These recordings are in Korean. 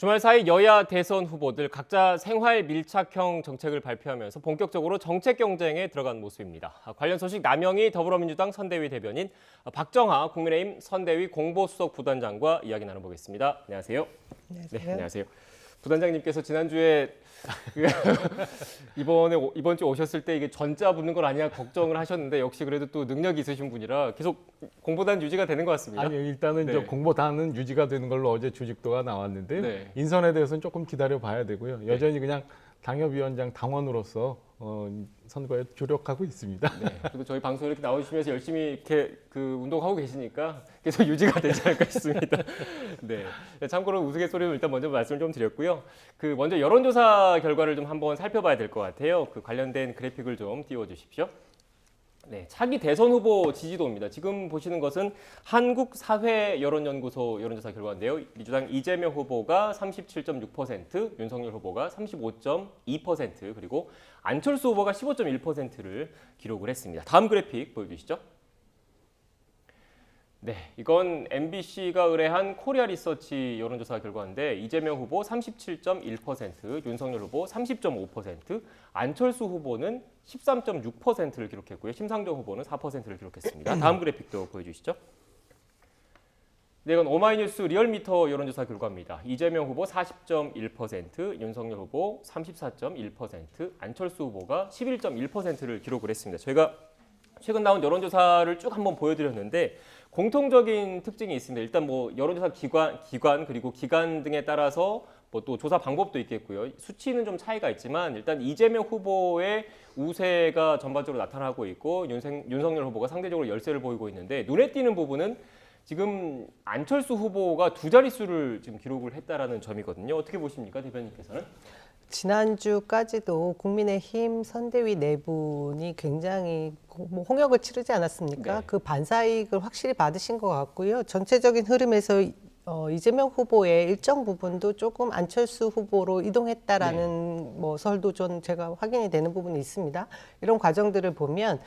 주말 사이 여야 대선 후보들 각자 생활 밀착형 정책을 발표하면서 본격적으로 정책 경쟁에 들어간 모습입니다. 관련 소식 남영희 더불어민주당 선대위 대변인, 박정하 국민의힘 선대위 공보수석 부단장과 이야기 나눠보겠습니다. 안녕하세요. 안녕하세요. 네, 안녕하세요. 부단장님께서 지난주에 이번 주 오셨을 때 이게 전자 붙는 건 아니야 걱정을 하셨는데 역시 그래도 또 능력이 있으신 분이라 계속 공보단 유지가 되는 것 같습니다. 아니요, 일단은 네. 이제 공보단은 유지가 되는 걸로 어제 주식도가 나왔는데요. 네. 인선에 대해서는 조금 기다려 봐야 되고요. 여전히 그냥 당협위원장 당원으로서 선거에 조력하고 있습니다. 네. 그리고 저희 방송 이렇게 나오시면서 열심히 이렇게 운동하고 계시니까 계속 유지가 되지 않을까 싶습니다. 네. 참고로 우스갯소리를 일단 먼저 말씀을 좀 드렸고요. 먼저 여론조사 결과를 좀 한번 살펴봐야 될 것 같아요. 관련된 그래픽을 좀 띄워주십시오. 네, 차기 대선 후보 지지도입니다. 지금 보시는 것은 한국사회여론연구소 여론조사 결과인데요. 민주당 이재명 후보가 37.6%, 윤석열 후보가 35.2%, 그리고 안철수 후보가 15.1%를 기록을 했습니다. 다음 그래픽 보여주시죠. 네, 이건 MBC가 의뢰한 코리아 리서치 여론조사 결과인데 이재명 후보 37.1%, 윤석열 후보 30.5%, 안철수 후보는 13.6%를 기록했고요. 심상정 후보는 4%를 기록했습니다. 다음 그래픽도 보여주시죠. 네, 이건 오마이뉴스 리얼미터 여론조사 결과입니다. 이재명 후보 40.1%, 윤석열 후보 34.1%, 안철수 후보가 11.1%를 기록을 했습니다. 저희가 최근 나온 여론조사를 쭉 한번 보여드렸는데 공통적인 특징이 있습니다. 일단 여론조사 기관 그리고 기간 등에 따라서 또 조사 방법도 있겠고요. 수치는 좀 차이가 있지만 일단 이재명 후보의 우세가 전반적으로 나타나고 있고 윤석열 후보가 상대적으로 열세를 보이고 있는데 눈에 띄는 부분은 지금 안철수 후보가 두 자릿수를 지금 기록을 했다라는 점이거든요. 어떻게 보십니까, 대변인께서는? 지난주까지도 국민의힘 선대위 네 분이 굉장히 홍역을 치르지 않았습니까? 네. 그 반사이익을 확실히 받으신 것 같고요. 전체적인 흐름에서 이재명 후보의 일정 부분도 조금 안철수 후보로 이동했다라는 설도 좀 제가 확인이 되는 부분이 있습니다. 이런 과정들을 보면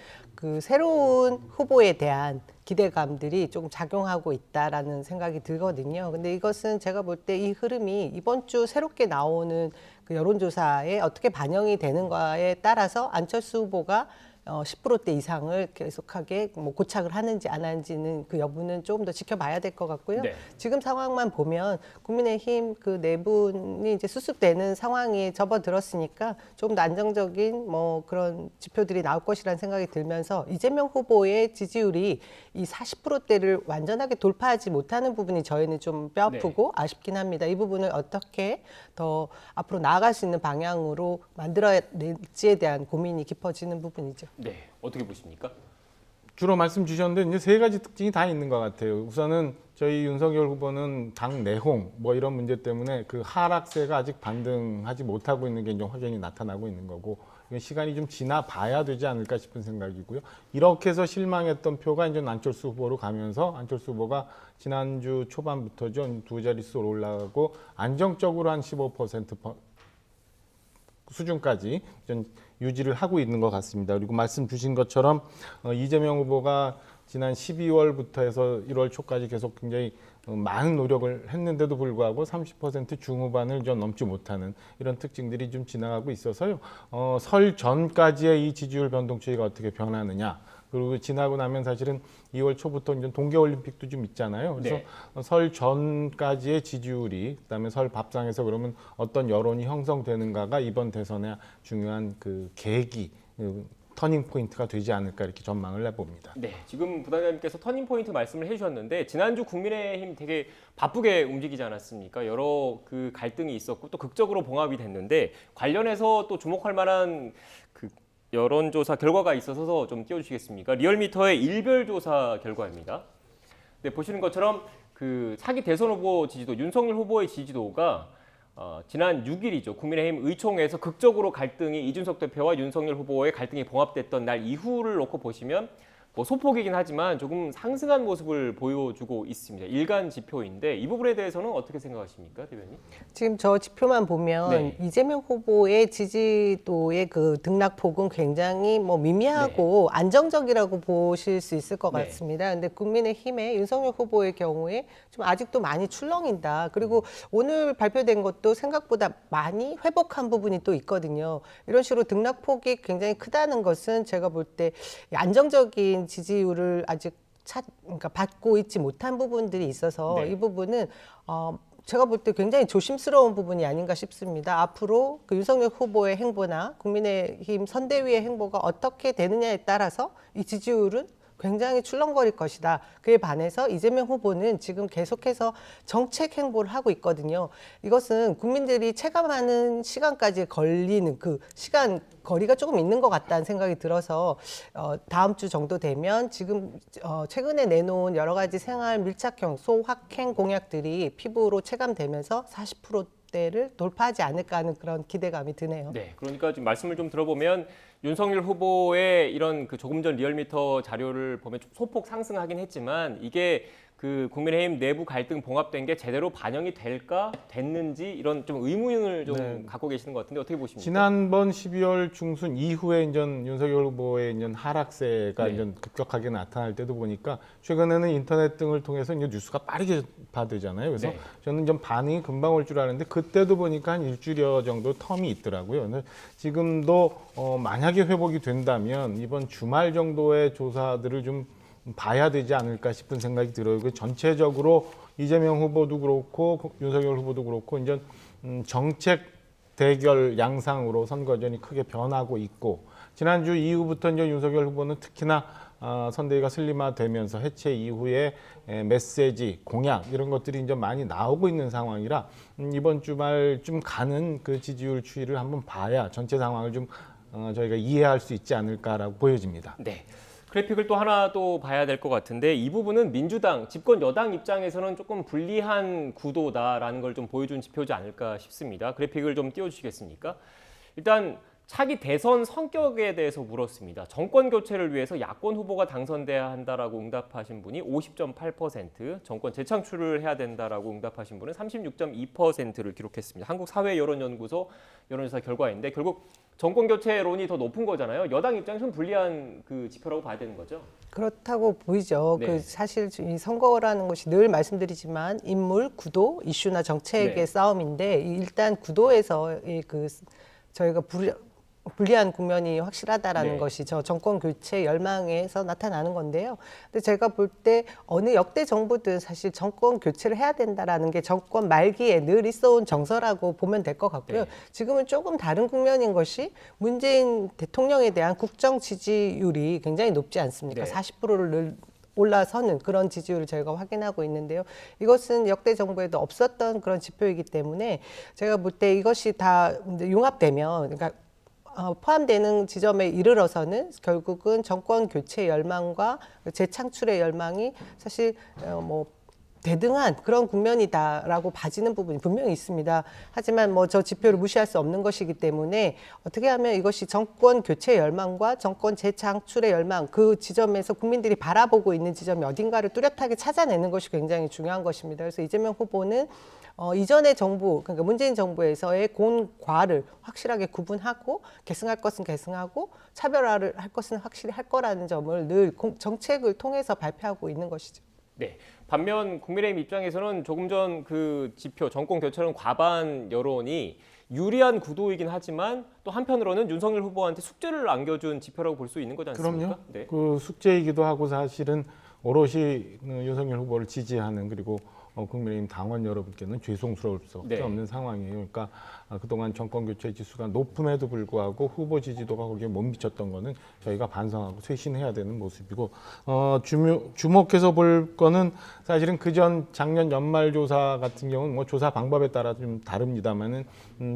새로운 후보에 대한 기대감들이 조금 작용하고 있다라는 생각이 들거든요. 근데 이것은 제가 볼 때 이 흐름이 이번 주 새롭게 나오는 여론조사에 어떻게 반영이 되는가에 따라서 안철수 후보가 10%대 이상을 계속하게 고착을 하는지 안 하는지는 그 여부는 조금 더 지켜봐야 될 것 같고요. 네. 지금 상황만 보면 국민의힘 네 분이 이제 수습되는 상황에 접어들었으니까 조금 더 안정적인 그런 지표들이 나올 것이라는 생각이 들면서 이재명 후보의 지지율이 이 40%대를 완전하게 돌파하지 못하는 부분이 저희는 좀 뼈아프고 아쉽긴 합니다. 이 부분을 어떻게 더 앞으로 나아갈 수 있는 방향으로 만들어낼지에 대한 고민이 깊어지는 부분이죠. 네, 어떻게 보십니까? 주로 말씀 주셨는데 이제 세 가지 특징이 다 있는 것 같아요. 우선은 저희 윤석열 후보는 당 내홍 이런 문제 때문에 그 하락세가 아직 반등하지 못하고 있는 게 좀 확연히 나타나고 있는 거고 이건 시간이 좀 지나 봐야 되지 않을까 싶은 생각이고요. 이렇게 해서 실망했던 표가 이제 안철수 후보로 가면서 안철수 후보가 지난주 초반부터 좀 두 자릿수로 올라가고 안정적으로 한 15% 수준까지 좀 유지를 하고 있는 것 같습니다. 그리고 말씀 주신 것처럼 이재명 후보가 지난 12월부터 해서 1월 초까지 계속 굉장히 많은 노력을 했는데도 불구하고 30% 중후반을 좀 넘지 못하는 이런 특징들이 좀 지나가고 있어서요. 설 전까지의 이 지지율 변동 추이가 어떻게 변하느냐. 그리고 지나고 나면 사실은 2월 초부터 이제 동계올림픽도 좀 있잖아요. 그래서 설 전까지의 지지율이 그다음에 설 밥상에서 그러면 어떤 여론이 형성되는가가 이번 대선의 중요한 계기, 터닝 포인트가 되지 않을까 이렇게 전망을 해봅니다. 네, 지금 부단장님께서 터닝 포인트 말씀을 해주셨는데 지난주 국민의힘 되게 바쁘게 움직이지 않았습니까? 여러 갈등이 있었고 또 극적으로 봉합이 됐는데 관련해서 또 주목할 만한 여론조사 결과가 있어서 좀 띄워주시겠습니까? 리얼미터의 일별조사 결과입니다. 네, 보시는 것처럼 차기 대선 후보 지지도, 윤석열 후보의 지지도가 지난 6일이죠. 국민의힘 의총에서 극적으로 갈등이 이준석 대표와 윤석열 후보의 갈등이 봉합됐던 날 이후를 놓고 보시면 뭐 소폭이긴 하지만 조금 상승한 모습을 보여주고 있습니다. 일간 지표인데 이 부분에 대해서는 어떻게 생각하십니까, 대변인? 지금 저 지표만 보면 네. 이재명 후보의 지지도의 그 등락폭은 굉장히 뭐 미미하고 안정적이라고 보실 수 있을 것 네. 같습니다. 근데 국민의힘의 윤석열 후보의 경우에 좀 아직도 많이 출렁인다. 그리고 오늘 발표된 것도 생각보다 많이 회복한 부분이 또 있거든요. 이런 식으로 등락폭이 굉장히 크다는 것은 제가 볼 때 안정적인 지지율을 아직 그러니까 받고 있지 못한 부분들이 있어서 네. 이 부분은 제가 볼 때 굉장히 조심스러운 부분이 아닌가 싶습니다. 앞으로 그 윤석열 후보의 행보나 국민의힘 선대위의 행보가 어떻게 되느냐에 따라서 이 지지율은 굉장히 출렁거릴 것이다. 그에 반해서 이재명 후보는 지금 계속해서 정책 행보를 하고 있거든요. 이것은 국민들이 체감하는 시간까지 걸리는 그 시간 거리가 조금 있는 것 같다는 생각이 들어서 다음 주 정도 되면 지금 최근에 내놓은 여러 가지 생활 밀착형 소확행 공약들이 피부로 체감되면서 40%대를 돌파하지 않을까 하는 그런 기대감이 드네요. 네, 그러니까 지금 말씀을 좀 들어보면 윤석열 후보의 이런 그 조금 전 리얼미터 자료를 보면 좀 소폭 상승하긴 했지만 이게 그 국민의힘 내부 갈등 봉합된 게 제대로 반영이 될까 됐는지 이런 좀 의문을 좀 갖고 계시는 것 같은데 어떻게 보십니까? 지난번 12월 중순 이후에 이제 윤석열 후보의 이제 하락세가 네. 이제 급격하게 나타날 때도 보니까 최근에는 인터넷 등을 통해서 이제 뉴스가 빠르게 파되잖아요. 그래서 네. 저는 좀 반응이 금방 올 줄 알았는데 그때도 보니까 한 일주일여 정도 텀이 있더라고요. 그래서 지금도 만약에 회복이 된다면 이번 주말 정도의 조사들을 좀 봐야 되지 않을까 싶은 생각이 들어요. 그 전체적으로 이재명 후보도 그렇고 윤석열 후보도 그렇고 이제 정책 대결 양상으로 선거전이 크게 변하고 있고 지난주 이후부터 이제 윤석열 후보는 특히나 선대위가 슬림화되면서 해체 이후에 메시지, 공약 이런 것들이 이제 많이 나오고 있는 상황이라 이번 주말쯤 가는 그 지지율 추이를 한번 봐야 전체 상황을 좀 저희가 이해할 수 있지 않을까라고 보여집니다. 네. 그래픽을 또 하나 또 봐야 될 것 같은데 이 부분은 민주당, 집권 여당 입장에서는 조금 불리한 구도다라는 걸 좀 보여준 지표지 않을까 싶습니다. 그래픽을 좀 띄워주시겠습니까? 일단 차기 대선 성격에 대해서 물었습니다. 정권 교체를 위해서 야권 후보가 당선돼야 한다라고 응답하신 분이 50.8%, 정권 재창출을 해야 된다라고 응답하신 분은 36.2%를 기록했습니다. 한국사회여론연구소 여론조사 결과인데 결국 정권 교체론이 더 높은 거잖아요. 여당 입장에서는 불리한 그 지표라고 봐야 되는 거죠. 그렇다고 보이죠. 네. 그 사실 이 선거라는 것이 늘 말씀드리지만 인물, 구도, 이슈나 정책의 네. 싸움인데 일단 구도에서 그 저희가 불리한 국면이 확실하다라는 네. 것이 저 정권 교체 열망에서 나타나는 건데요. 근데 제가 볼 때 어느 역대 정부든 사실 정권 교체를 해야 된다라는 게 정권 말기에 늘 있어온 정서라고 보면 될 것 같고요. 네. 지금은 조금 다른 국면인 것이 문재인 대통령에 대한 국정 지지율이 굉장히 높지 않습니까? 네. 40%를 늘 올라서는 그런 지지율을 저희가 확인하고 있는데요. 이것은 역대 정부에도 없었던 그런 지표이기 때문에 제가 볼 때 이것이 다 이제 융합되면 그러니까 포함되는 지점에 이르러서는 결국은 정권 교체 열망과 재창출의 열망이 사실 뭐 대등한 그런 국면이다라고 봐지는 부분이 분명히 있습니다. 하지만 뭐 저 지표를 무시할 수 없는 것이기 때문에 어떻게 하면 이것이 정권 교체 열망과 정권 재창출의 열망 그 지점에서 국민들이 바라보고 있는 지점이 어딘가를 뚜렷하게 찾아내는 것이 굉장히 중요한 것입니다. 그래서 이재명 후보는 이전의 정부, 그러니까 문재인 정부에서의 공과를 확실하게 구분하고 계승할 것은 계승하고 차별화를 할 것은 확실히 할 거라는 점을 늘 정책을 통해서 발표하고 있는 것이죠. 네. 반면 국민의힘 입장에서는 조금 전 그 지표 정권 교체론 과반 여론이 유리한 구도이긴 하지만 또 한편으로는 윤석열 후보한테 숙제를 안겨준 지표라고 볼 수 있는 거지 않습니까? 그럼요. 네. 그 숙제이기도 하고 사실은 오롯이 윤석열 후보를 지지하는 그리고 국민의힘 당원 여러분께는 죄송스러울 수밖에 네. 없는 상황이에요. 그러니까 그동안 정권 교체 지수가 높음에도 불구하고 후보 지지도가 거기에 못 미쳤던 거는 저희가 반성하고 쇄신해야 되는 모습이고 주목해서 볼 거는 사실은 그전 작년 연말 조사 같은 경우는 뭐 조사 방법에 따라 좀 다릅니다만은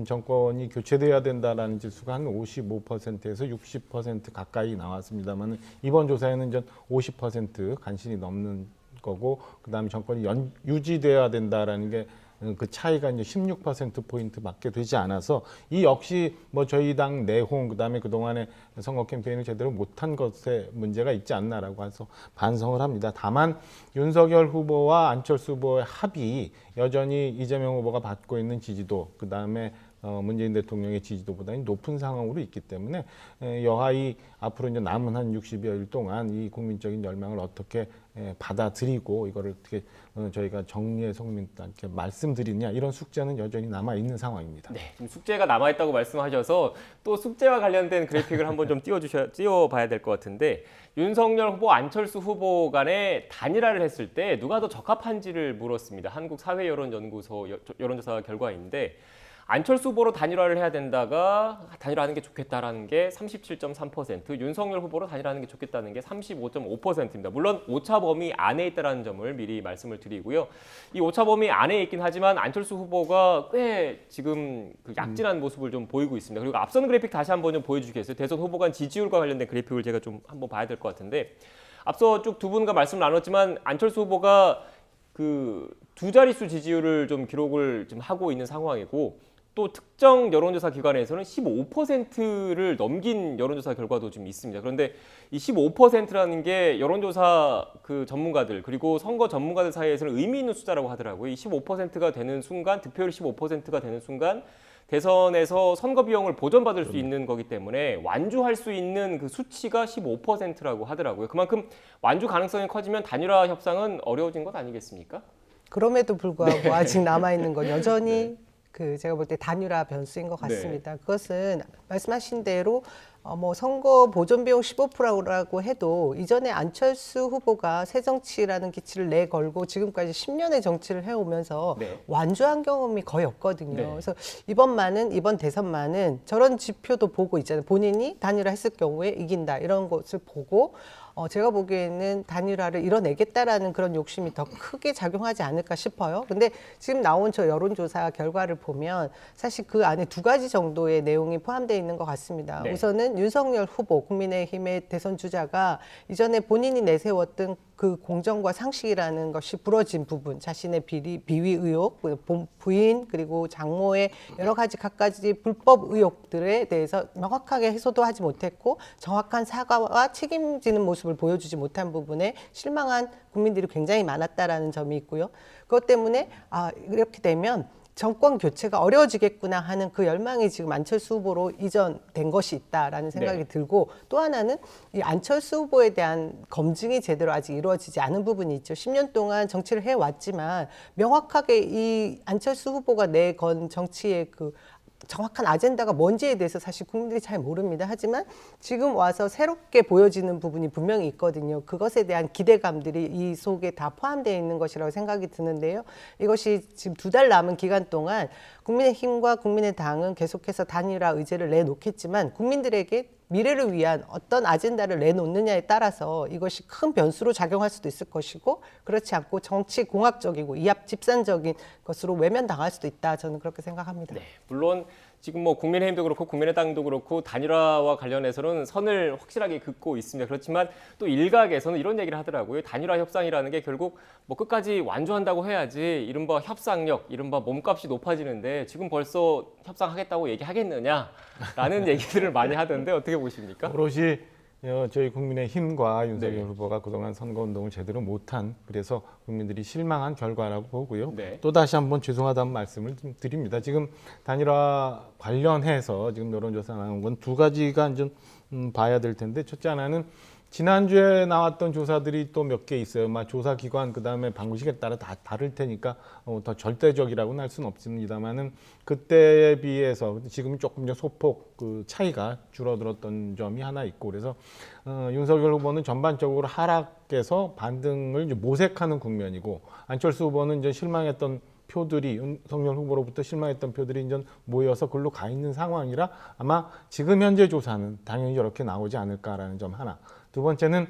정권이 교체돼야 된다라는 지수가 한 55%에서 60% 가까이 나왔습니다만은 이번 조사에는 이제 50% 간신히 넘는 거고 그다음에 정권이 유지돼야 된다라는 게 그 차이가 이제 16%포인트밖에 되지 않아서 이 역시 뭐 저희 당 내홍 그다음에 그동안에 선거 캠페인을 제대로 못한 것에 문제가 있지 않나라고 해서 반성을 합니다. 다만 윤석열 후보와 안철수 후보의 합이 여전히 이재명 후보가 받고 있는 지지도 그다음에 문재인 대통령의 지지도보다는 높은 상황으로 있기 때문에 여하이 앞으로 이제 남은 한 60여일 동안 이 국민적인 열망을 어떻게 받아들이고 이거를 어떻게 저희가 정리해 국민들께 말씀드리냐 이런 숙제는 여전히 남아 있는 상황입니다. 네, 지금 숙제가 남아 있다고 말씀하셔서 또 숙제와 관련된 그래픽을 한번 좀 띄워봐야 될 것 같은데 윤석열 후보, 안철수 후보 간에 단일화를 했을 때 누가 더 적합한지를 물었습니다. 한국사회여론연구소 여론조사 결과인데. 안철수 후보로 단일화를 해야 된다가 단일화하는 게 좋겠다라는 게 37.3%, 윤석열 후보로 단일화하는 게 좋겠다는 게 35.5%입니다. 물론 오차 범위 안에 있다는 점을 미리 말씀을 드리고요. 이 오차 범위 안에 있긴 하지만 안철수 후보가 꽤 지금 그 약진한 모습을 좀 보이고 있습니다. 그리고 앞선 그래픽 다시 한번 좀 보여주시겠어요? 대선 후보 간 지지율과 관련된 그래픽을 제가 좀 한번 봐야 될 것 같은데 앞서 쭉 두 분과 말씀 나눴지만 안철수 후보가 그 두 자릿수 지지율을 좀 기록을 좀 하고 있는 상황이고 또 특정 여론조사 기관에서는 15%를 넘긴 여론조사 결과도 좀 있습니다. 그런데 이 15%라는 게 여론조사 그 전문가들 그리고 선거 전문가들 사이에서는 의미 있는 숫자라고 하더라고요. 이 15%가 되는 순간, 득표율이 15%가 되는 순간 대선에서 선거 비용을 보전받을 수 있는 거기 때문에 완주할 수 있는 그 수치가 15%라고 하더라고요. 그만큼 완주 가능성이 커지면 단일화 협상은 어려워진 것 아니겠습니까? 그럼에도 불구하고 아직 남아 있는 건 여전히 네. 그 제가 볼 때 단일화 변수인 것 네. 같습니다. 그것은 말씀하신 대로 뭐 선거 보존 비용 15%라고 해도 이전에 안철수 후보가 새정치라는 기치를 내걸고 지금까지 10년의 정치를 해오면서 네. 완주한 경험이 거의 없거든요. 네. 그래서 이번 대선만은 저런 지표도 보고 있잖아요. 본인이 단일화했을 경우에 이긴다 이런 것을 보고 제가 보기에는 단일화를 이뤄내겠다라는 그런 욕심이 더 크게 작용하지 않을까 싶어요. 근데 지금 나온 저 여론조사 결과를 보면 사실 그 안에 두 가지 정도의 내용이 포함되어 있는 것 같습니다. 네. 우선은 윤석열 후보, 국민의힘의 대선 주자가 이전에 본인이 내세웠던 그 공정과 상식이라는 것이 부러진 부분, 자신의 비위 의혹, 부인 그리고 장모의 여러 가지 갖가지 불법 의혹들에 대해서 명확하게 해소도 하지 못했고 정확한 사과와 책임지는 모습을 보여주지 못한 부분에 실망한 국민들이 굉장히 많았다라는 점이 있고요. 그것 때문에 이렇게 되면 정권 교체가 어려워지겠구나 하는 그 열망이 지금 안철수 후보로 이전된 것이 있다라는 생각이 네. 들고 또 하나는 이 안철수 후보에 대한 검증이 제대로 아직 이루어지지 않은 부분이 있죠. 10년 동안 정치를 해왔지만 명확하게 이 안철수 후보가 내건 정치의 그 정확한 아젠다가 뭔지에 대해서 사실 국민들이 잘 모릅니다. 하지만 지금 와서 새롭게 보여지는 부분이 분명히 있거든요. 그것에 대한 기대감들이 이 속에 다 포함되어 있는 것이라고 생각이 드는데요. 이것이 지금 2달 남은 기간 동안 국민의힘과 국민의당은 계속해서 단일화 의제를 내놓겠지만 국민들에게 미래를 위한 어떤 아젠다를 내놓느냐에 따라서 이것이 큰 변수로 작용할 수도 있을 것이고 그렇지 않고 정치 공학적이고 이합 집산적인 것으로 외면당할 수도 있다. 저는 그렇게 생각합니다. 네, 물론 지금 뭐 국민의힘도 그렇고 국민의당도 그렇고 단일화와 관련해서는 선을 확실하게 긋고 있습니다. 그렇지만 또 일각에서는 이런 얘기를 하더라고요. 단일화 협상이라는 게 결국 뭐 끝까지 완주한다고 해야지 이른바 협상력, 이른바 몸값이 높아지는데 지금 벌써 협상하겠다고 얘기하겠느냐라는 얘기들을 많이 하던데 어떻게 보십니까? 오롯이 저희 국민의힘과 윤석열 네. 후보가 그동안 선거운동을 제대로 못한 그래서 국민들이 실망한 결과라고 보고요. 네. 또 다시 한번 죄송하다는 말씀을 좀 드립니다. 지금 단일화 관련해서 지금 여론조사 나온 건 두 가지가 좀 봐야 될 텐데 첫째 하나는 지난주에 나왔던 조사들이 또 몇 개 있어요. 조사 기관 그다음에 방식에 따라 다 다를 테니까 더 절대적이라고는 할 수는 없습니다만은 그때에 비해서 지금 조금 소폭 그 차이가 줄어들었던 점이 하나 있고 그래서 윤석열 후보는 전반적으로 하락해서 반등을 이제 모색하는 국면이고 안철수 후보는 이제 실망했던 표들이 윤석열 후보로부터 실망했던 표들이 이제 모여서 글로 가 있는 상황이라 아마 지금 현재 조사는 당연히 이렇게 나오지 않을까라는 점 하나. 두 번째는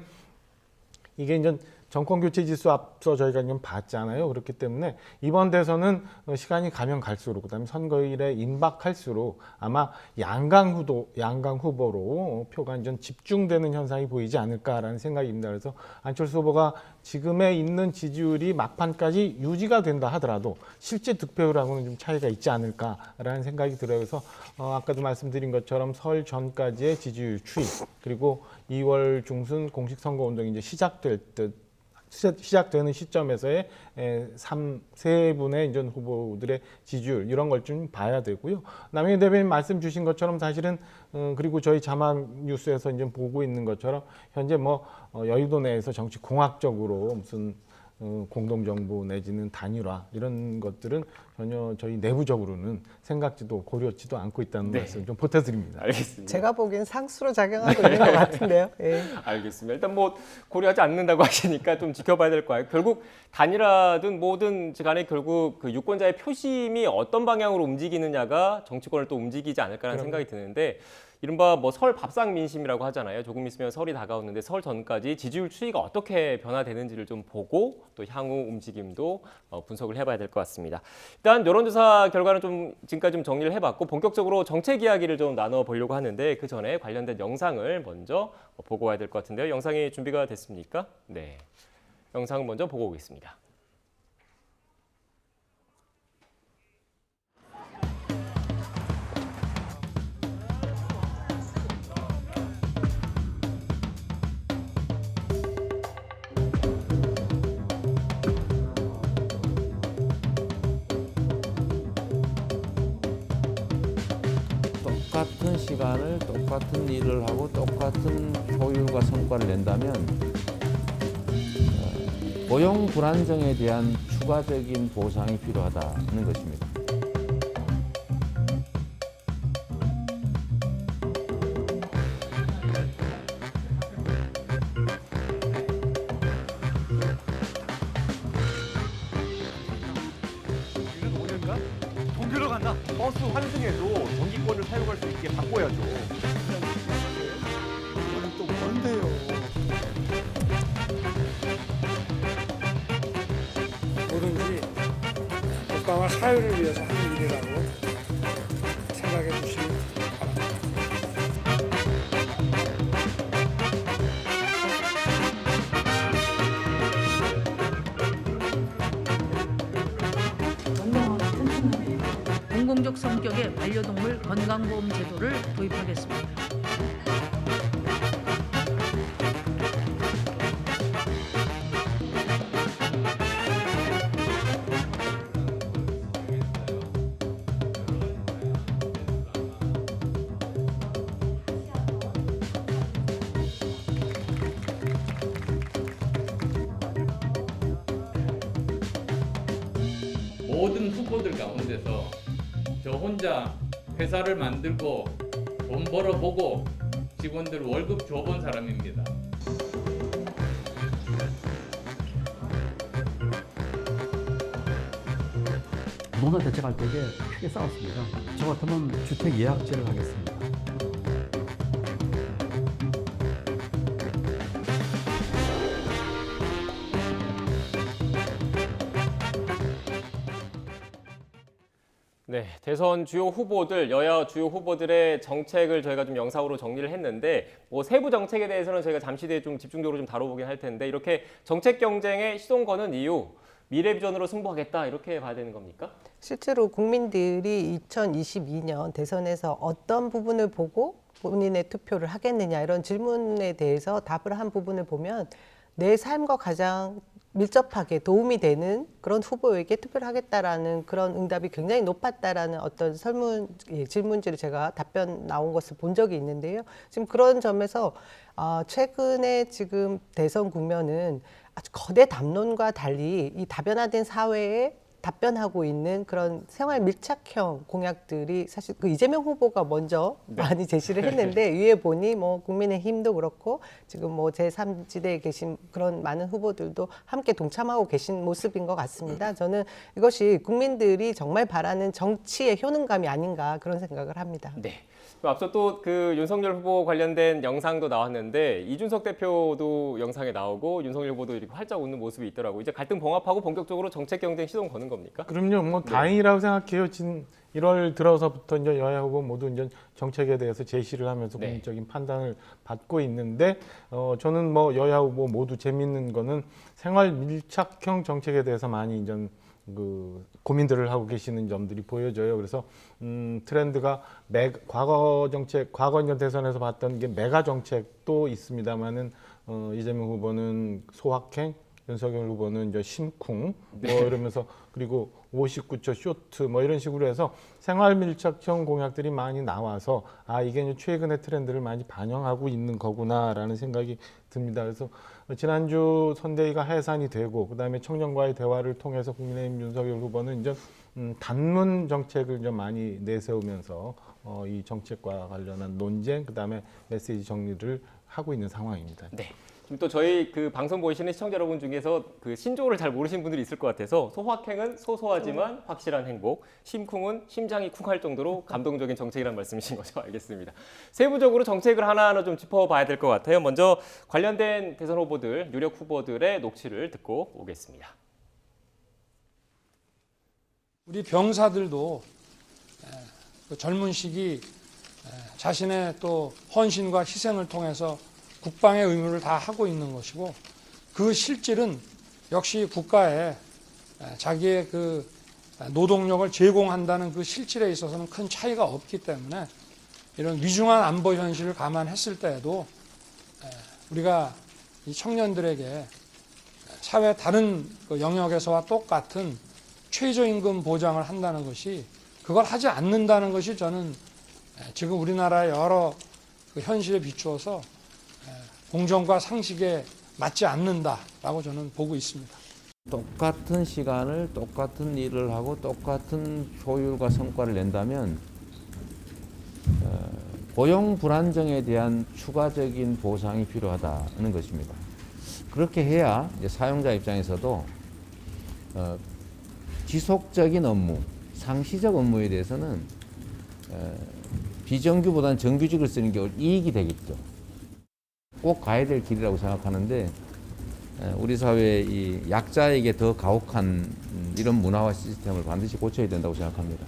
이게 이제 정권 교체 지수 앞서 저희가 좀 봤잖아요. 그렇기 때문에 이번 대선은 시간이 가면 갈수록 그다음에 선거일에 임박할수록 아마 양강 후보로 표가 좀 집중되는 현상이 보이지 않을까라는 생각입니다. 그래서 안철수 후보가 지금에 있는 지지율이 막판까지 유지가 된다 하더라도 실제 득표율하고는 좀 차이가 있지 않을까라는 생각이 들어요. 그래서 아까도 말씀드린 것처럼 설 전까지의 지지율 추이 그리고 2월 중순 공식 선거 운동이 이제 시작되는 시점에서의 세 분의 이제 후보들의 지지율 이런 걸 좀 봐야 되고요. 남영희 대변인 말씀 주신 것처럼 사실은 그리고 저희 자막 뉴스에서 이제 보고 있는 것처럼 현재 뭐 여의도 내에서 정치 공학적으로 무슨 공동정부 내지는 단일화 이런 것들은 전혀 저희 내부적으로는 생각지도 고려지도 않고 있다는 말씀 좀 보태드립니다. 알겠습니다. 제가 보기엔 상수로 작용하고 있는 것 같은데요. 예. 알겠습니다. 일단 뭐 고려하지 않는다고 하시니까 좀 지켜봐야 될 거예요. 결국 단일화든 뭐든 간에 결국 그 유권자의 표심이 어떤 방향으로 움직이느냐가 정치권을 또 움직이지 않을까라는 생각이 드는데 이른바 뭐 설 밥상 민심이라고 하잖아요. 조금 있으면 설이 다가오는데 설 전까지 지지율 추이가 어떻게 변화되는지를 좀 보고 또 향후 움직임도 분석을 해봐야 될 것 같습니다. 일단 여론조사 결과는 좀 지금까지 좀 정리를 해봤고 본격적으로 정책 이야기를 좀 나눠보려고 하는데 그 전에 관련된 영상을 먼저 보고 와야 될 것 같은데요. 영상이 준비가 됐습니까? 네, 영상을 먼저 보고 오겠습니다. 똑같은 시간을 똑같은 일을 하고 똑같은 효율과 성과를 낸다면 고용 불안정에 대한 추가적인 보상이 필요하다는 것입니다. 동교로 간다. 버스 환승에도 전기권을 사용할 수 있게 바꿔야죠. 또 뭔데요? 뭐든지 국가와 사회를 위해서 하는 일이라고 생각해 주시기 바랍니다. 공공적 성격의 반려동물 건강보험 제도를 도입하겠습니다. 모든 후보들 가운데서 저 혼자 회사를 만들고 돈 벌어보고 직원들 월급 줘본 사람입니다. 노사 대책할 때에 크게 싸웠습니다. 저 같으면 주택 예약제를 하겠습니다. 네, 대선 주요 후보들, 여야 주요 후보들의 정책을 저희가 좀 영상으로 정리를 했는데 뭐 세부 정책에 대해서는 저희가 잠시 뒤에 좀 집중적으로 좀 다뤄보긴 할 텐데 이렇게 정책 경쟁에 시동 거는 이유, 미래 비전으로 승부하겠다 이렇게 봐야 되는 겁니까? 실제로 국민들이 2022년 대선에서 어떤 부분을 보고 본인의 투표를 하겠느냐 이런 질문에 대해서 답을 한 부분을 보면 내 삶과 가장 밀접하게 도움이 되는 그런 후보에게 투표를 하겠다라는 그런 응답이 굉장히 높았다라는 어떤 질문지를 제가 답변 나온 것을 본 적이 있는데요. 지금 그런 점에서 최근에 지금 대선 국면은 아주 거대 담론과 달리 이 다변화된 사회에 답변하고 있는 그런 생활 밀착형 공약들이 사실 그 이재명 후보가 먼저 많이 제시를 했는데 위에 보니 뭐 국민의힘도 그렇고 지금 뭐 제3지대에 계신 그런 많은 후보들도 함께 동참하고 계신 모습인 것 같습니다. 저는 이것이 국민들이 정말 바라는 정치의 효능감이 아닌가 그런 생각을 합니다. 네. 앞서 또 그 윤석열 후보 관련된 영상도 나왔는데 이준석 대표도 영상에 나오고 윤석열 후보도 이렇게 활짝 웃는 모습이 있더라고요. 이제 갈등 봉합하고 본격적으로 정책 경쟁 시동 거는 겁니까? 그럼요. 뭐 다행이라고 생각해요. 1월 들어서부터 이제 여야 후보 모두 이제 정책에 대해서 제시를 하면서 네. 공적인 판단을 받고 있는데 저는 뭐 여야 후보 모두 재밌는 거는 생활 밀착형 정책에 대해서 많이 이제 그 고민들을 하고 계시는 점들이 보여져요. 그래서 트렌드가 과거 정책, 과거 이제 대선에서 봤던 게 메가 정책도 있습니다만은 이재명 후보는 소확행, 윤석열 후보는 이제 심쿵 뭐 이러면서 그리고 59초 쇼트 뭐 이런 식으로 해서 생활 밀착형 공약들이 많이 나와서 이게 이제 최근의 트렌드를 많이 반영하고 있는 거구나라는 생각이 듭니다. 그래서 지난주 선대위가 해산이 되고 그다음에 청년과의 대화를 통해서 국민의힘 윤석열 후보는 이제 단문 정책을 좀 많이 내세우면서 이 정책과 관련한 논쟁 그다음에 메시지 정리를 하고 있는 상황입니다. 네. 지금 또 저희 그 방송 보시는 시청자 여러분 중에서 그 신조어를 잘 모르시는 분들이 있을 것 같아서 소확행은 소소하지만 확실한 행복, 심쿵은 심장이 쿵할 정도로 감동적인 정책이라는 말씀이신 거죠? 알겠습니다. 세부적으로 정책을 하나하나 좀 짚어봐야 될 것 같아요. 먼저 관련된 대선 후보들, 유력 후보들의 녹취를 듣고 오겠습니다. 우리 병사들도 그 젊은 시기 자신의 또 헌신과 희생을 통해서 국방의 의무를 다 하고 있는 것이고 그 실질은 역시 국가에 자기의 그 노동력을 제공한다는 그 실질에 있어서는 큰 차이가 없기 때문에 이런 위중한 안보 현실을 감안했을 때에도 우리가 이 청년들에게 사회 다른 영역에서와 똑같은 최저임금 보장을 한다는 것이 그걸 하지 않는다는 것이 저는 지금 우리나라의 여러 그 현실에 비추어서 공정과 상식에 맞지 않는다라고 저는 보고 있습니다. 똑같은 시간을 똑같은 일을 하고 똑같은 효율과 성과를 낸다면 고용 불안정에 대한 추가적인 보상이 필요하다는 것입니다. 그렇게 해야 이제 사용자 입장에서도 지속적인 업무, 상시적 업무에 대해서는 비정규보다는 정규직을 쓰는 게 이익이 되겠죠. 꼭 가야 될 길이라고 생각하는데 우리 사회의 이 약자에게 더 가혹한 이런 문화와 시스템을 반드시 고쳐야 된다고 생각합니다.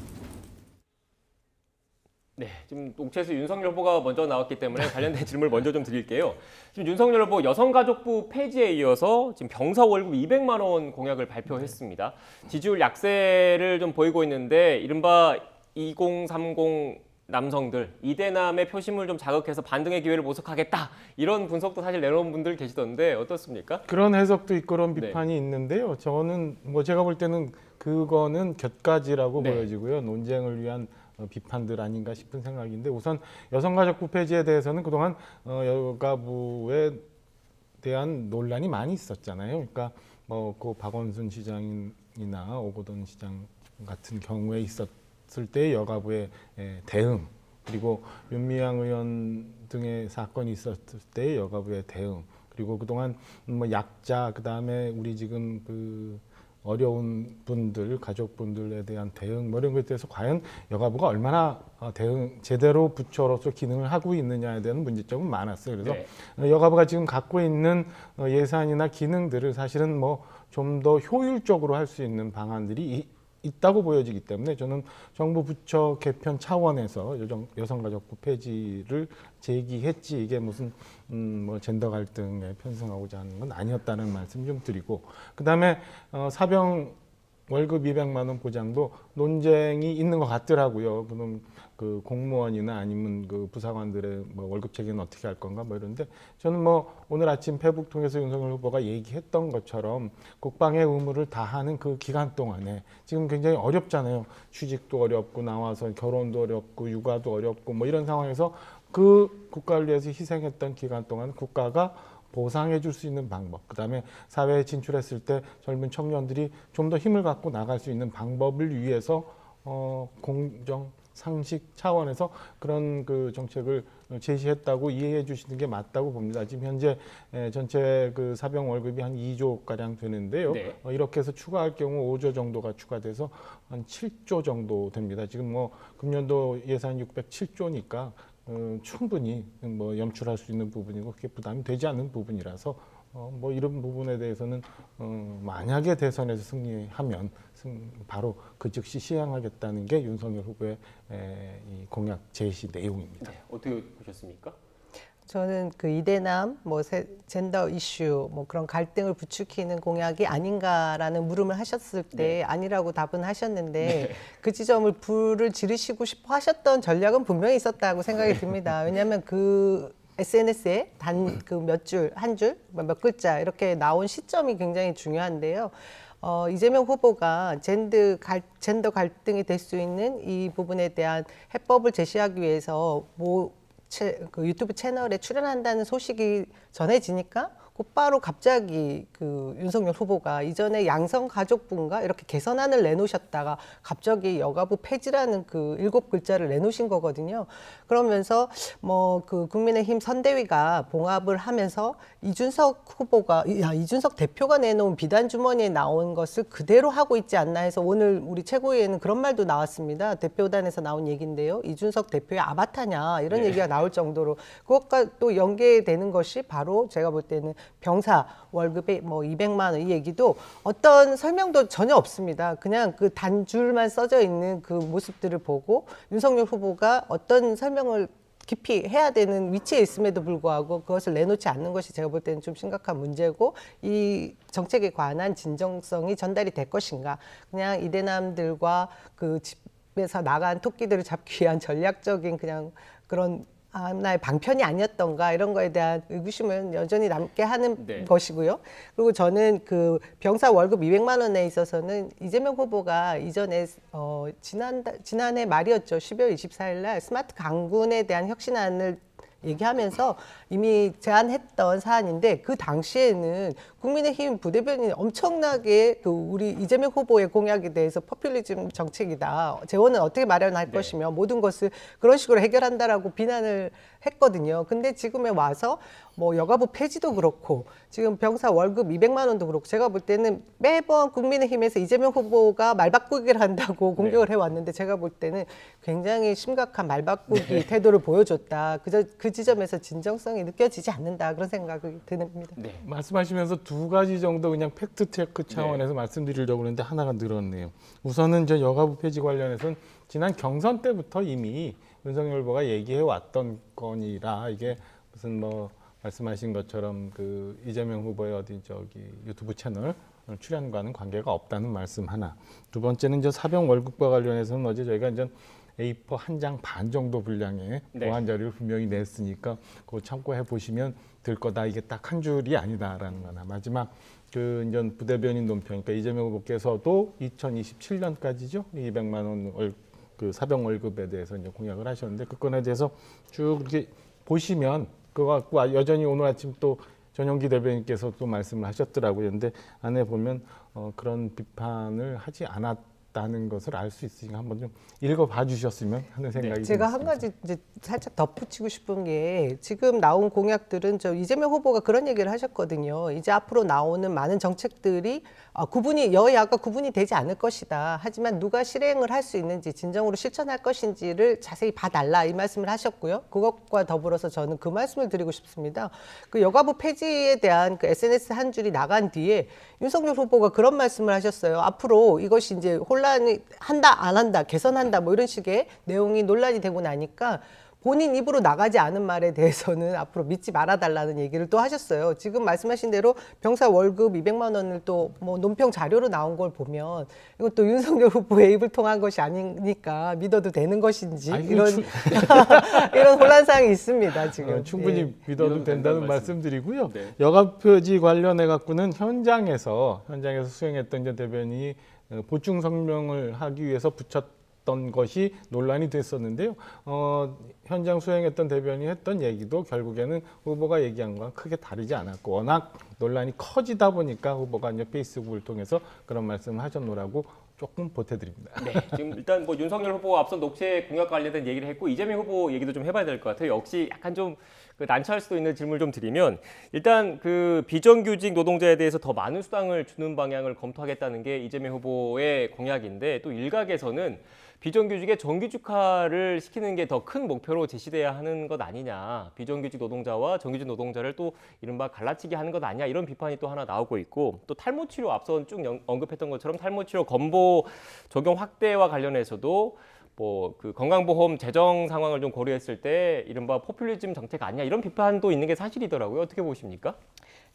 네, 지금 녹취에서 윤석열 후보가 먼저 나왔기 때문에 관련된 질문을 먼저 좀 드릴게요. 지금 윤석열 후보 여성가족부 폐지에 이어서 지금 병사 월급 200만 원 공약을 발표했습니다. 지지율 약세를 좀 보이고 있는데 이른바 2030 남성들 이대남의 표심을 좀 자극해서 반등의 기회를 모색하겠다 이런 분석도 사실 내놓은 분들 계시던데 어떻습니까? 그런 해석도 있고 그런 비판이 있는데요. 저는 뭐 제가 볼 때는 그거는 곁가지라고 보여지고요. 논쟁을 위한 비판들 아닌가 싶은 생각인데 우선 여성가족부 폐지에 대해서는 그동안 여가부에 대한 논란이 많이 있었잖아요. 그러니까 그 박원순 시장이나 오거돈 시장 같은 경우에 있었을 때 여가부의 대응 그리고 윤미향 의원 등의 사건이 있었을 때 여가부의 대응 그리고 그동안 뭐 약자 그다음에 우리 지금 그 어려운 분들, 가족분들에 대한 대응 뭐 이런 것에 대해서 과연 여가부가 얼마나 대응 제대로 부처로서 기능을 하고 있느냐에 대한 문제점은 많았어요. 그래서 여가부가 지금 갖고 있는 예산이나 기능들을 사실은 뭐 좀 더 효율적으로 할 수 있는 방안들이 있다고 보여지기 때문에 저는 정부 부처 개편 차원에서 여성가족부 폐지를 제기했지 이게 무슨 뭐 젠더 갈등에 편승하고자 하는 건 아니었다는 말씀 좀 드리고 그다음에 사병 월급 200만 원 보장도 논쟁이 있는 것 같더라고요. 그럼 그 공무원이나 아니면 그 부사관들의 뭐 월급 체계는 어떻게 할 건가 뭐 이런데 저는 뭐 오늘 아침 페북 통해서 윤석열 후보가 얘기했던 것처럼 국방의 의무를 다하는 그 기간 동안에 지금 굉장히 어렵잖아요. 취직도 어렵고 나와서 결혼도 어렵고 육아도 어렵고 뭐 이런 상황에서 그 국가를 위해서 희생했던 기간 동안 국가가 보상해 줄 수 있는 방법, 그다음에 사회에 진출했을 때 젊은 청년들이 좀 더 힘을 갖고 나갈 수 있는 방법을 위해서 공정, 상식 차원에서 그런 그 정책을 제시했다고 이해해 주시는 게 맞다고 봅니다. 지금 현재 전체 그 사병 월급이 한 2조 가량 되는데요. 네. 이렇게 해서 추가할 경우 5조 정도가 추가돼서 한 7조 정도 됩니다. 지금 뭐 금년도 예산 607조니까 충분히 뭐 염출할 수 있는 부분이고 그게 부담이 되지 않는 부분이라서 뭐 이런 부분에 대해서는 만약에 대선에서 승리하면 바로 그 즉시 시행하겠다는 게 윤석열 후보의 이 공약 제시 내용입니다. 네, 어떻게 보셨습니까? 저는 그 이대남, 젠더 이슈, 그런 갈등을 부추기는 공약이 아닌가라는 물음을 하셨을 때 아니라고 답은 하셨는데 그 지점을 불을 지르시고 싶어 하셨던 전략은 분명히 있었다고 생각이 듭니다. 왜냐하면 그 SNS에 단 그 몇 줄, 한 줄, 몇 글자 이렇게 나온 시점이 굉장히 중요한데요. 이재명 후보가 젠더 갈등이 될 수 있는 이 부분에 대한 해법을 제시하기 위해서 그 유튜브 채널에 출연한다는 소식이 전해지니까 곧바로 갑자기 그 윤석열 후보가 이전에 양성가족부인가 이렇게 개선안을 내놓으셨다가 갑자기 여가부 폐지라는 그 7글자를 내놓으신 거거든요. 그러면서 그 국민의힘 선대위가 봉합을 하면서 이준석 대표가 내놓은 비단 주머니에 나온 것을 그대로 하고 있지 않나 해서 오늘 우리 최고위에는 그런 말도 나왔습니다. 대표단에서 나온 얘기인데요. 이준석 대표의 아바타냐 이런 얘기가 나올 정도로 그것과 또 연계되는 것이 바로 제가 볼 때는 병사 월급에 200만 원 이 얘기도 어떤 설명도 전혀 없습니다. 그냥 그 단줄만 써져 있는 그 모습들을 보고 윤석열 후보가 어떤 설명을 깊이 해야 되는 위치에 있음에도 불구하고 그것을 내놓지 않는 것이 제가 볼 때는 좀 심각한 문제고 이 정책에 관한 진정성이 전달이 될 것인가. 그냥 이대남들과 그 집에서 나간 토끼들을 잡기 위한 전략적인 그냥 그런 하나의 방편이 아니었던가 이런 거에 대한 의구심을 여전히 남게 하는 것이고요. 그리고 저는 그 병사 월급 200만 원에 있어서는 이재명 후보가 이전에 지난해 말이었죠. 12월 24일 날 스마트 강군에 대한 혁신안을 얘기하면서 이미 제안했던 사안인데 그 당시에는 국민의힘 부대변인이 엄청나게 그 우리 이재명 후보의 공약에 대해서 포퓰리즘 정책이다. 재원은 어떻게 마련할 것이며 모든 것을 그런 식으로 해결한다라고 비난을 했거든요. 근데 지금에 와서 여가부 폐지도 그렇고 지금 병사 월급 200만 원도 그렇고 제가 볼 때는 매번 국민의힘에서 이재명 후보가 말바꾸기를 한다고 공격을 해왔는데 제가 볼 때는 굉장히 심각한 말바꾸기 태도를 보여줬다. 그 지점에서 진정성이 느껴지지 않는다. 그런 생각이 듭니다. 말씀하시면서 두 가지 정도 그냥 팩트 체크 차원에서 말씀드리려고 했는데 하나가 늘었네요. 우선은 저 여가부 폐지 관련해서는 지난 경선 때부터 이미 윤석열 후보가 얘기해 왔던 건이라 이게 무슨 말씀하신 것처럼 그 이재명 후보의 유튜브 채널 출연과는 관계가 없다는 말씀 하나. 두 번째는 저 사병 월급과 관련해서는 어제 저희가 이제 A4 한 장 반 정도 분량의 보완 자료를 분명히 냈으니까 그거 참고해 보시면 될 거다. 이게 딱 한 줄이 아니다라는 거나. 마지막 그 이제 부대변인 논평. 그러니까 이재명 후보께서도 2027년까지죠. 200만 원 그 사병 월급에 대해서 이제 공약을 하셨는데 그 건에 대해서 쭉 이렇게 보시면 그거 갖고 여전히 오늘 아침 또 전용기 대변인께서 또 말씀을 하셨더라고요. 근데 안에 보면 그런 비판을 하지 않았다는 것을 알 수 있으니까 한번 좀 읽어봐 주셨으면 하는 생각이 제가 듭니다. 한 가지 이제 살짝 덧붙이고 싶은 게 지금 나온 공약들은 이재명 후보가 그런 얘기를 하셨거든요. 이제 앞으로 나오는 많은 정책들이 여야가 구분이 되지 않을 것이다. 하지만 누가 실행을 할 수 있는지 진정으로 실천할 것인지를 자세히 봐달라 이 말씀을 하셨고요. 그것과 더불어서 저는 그 말씀을 드리고 싶습니다. 그 여가부 폐지에 대한 그 SNS 한 줄이 나간 뒤에 윤석열 후보가 그런 말씀을 하셨어요. 앞으로 이것이 이제 혼란이 한다 안 한다 개선한다 이런 식의 내용이 논란이 되고 나니까 본인 입으로 나가지 않은 말에 대해서는 앞으로 믿지 말아달라는 얘기를 또 하셨어요. 지금 말씀하신 대로 병사 월급 200만 원을 또 논평 자료로 나온 걸 보면 이건 또 윤석열 후보의 입을 통한 것이 아니니까 믿어도 되는 것인지 이런 혼란상이 있습니다. 지금 충분히 믿어도 된다는 말씀드리고요. 여가 폐지 관련해 갖고는 현장에서 수행했던 이제 대변인이 보충 성명을 하기 위해서 붙였던 것이 논란이 됐었는데요. 현장 수행했던 대변인이 했던 얘기도 결국에는 후보가 얘기한 거와 크게 다르지 않았고 워낙 논란이 커지다 보니까 후보가 이제 페이스북을 통해서 그런 말씀을 하셨노라고 조금 보태드립니다. 네, 지금 일단 뭐 윤석열 후보가 앞선 녹취 공약 관련된 얘기를 했고 이재명 후보 얘기도 좀 해봐야 될 것 같아요. 역시 약간 좀 난처할 수도 있는 질문을 좀 드리면 일단 그 비정규직 노동자에 대해서 더 많은 수당을 주는 방향을 검토하겠다는 게 이재명 후보의 공약인데 또 일각에서는 비정규직의 정규직화를 시키는 게 더 큰 목표로 제시돼야 하는 것 아니냐. 비정규직 노동자와 정규직 노동자를 또 이른바 갈라치기 하는 것 아니냐. 이런 비판이 또 하나 나오고 있고 또 탈모치료 앞선 쭉 언급했던 것처럼 탈모치료 건보 적용 확대와 관련해서도 뭐 그 건강보험 재정 상황을 좀 고려했을 때 이른바 포퓰리즘 정책 아니냐 이런 비판도 있는 게 사실이더라고요. 어떻게 보십니까?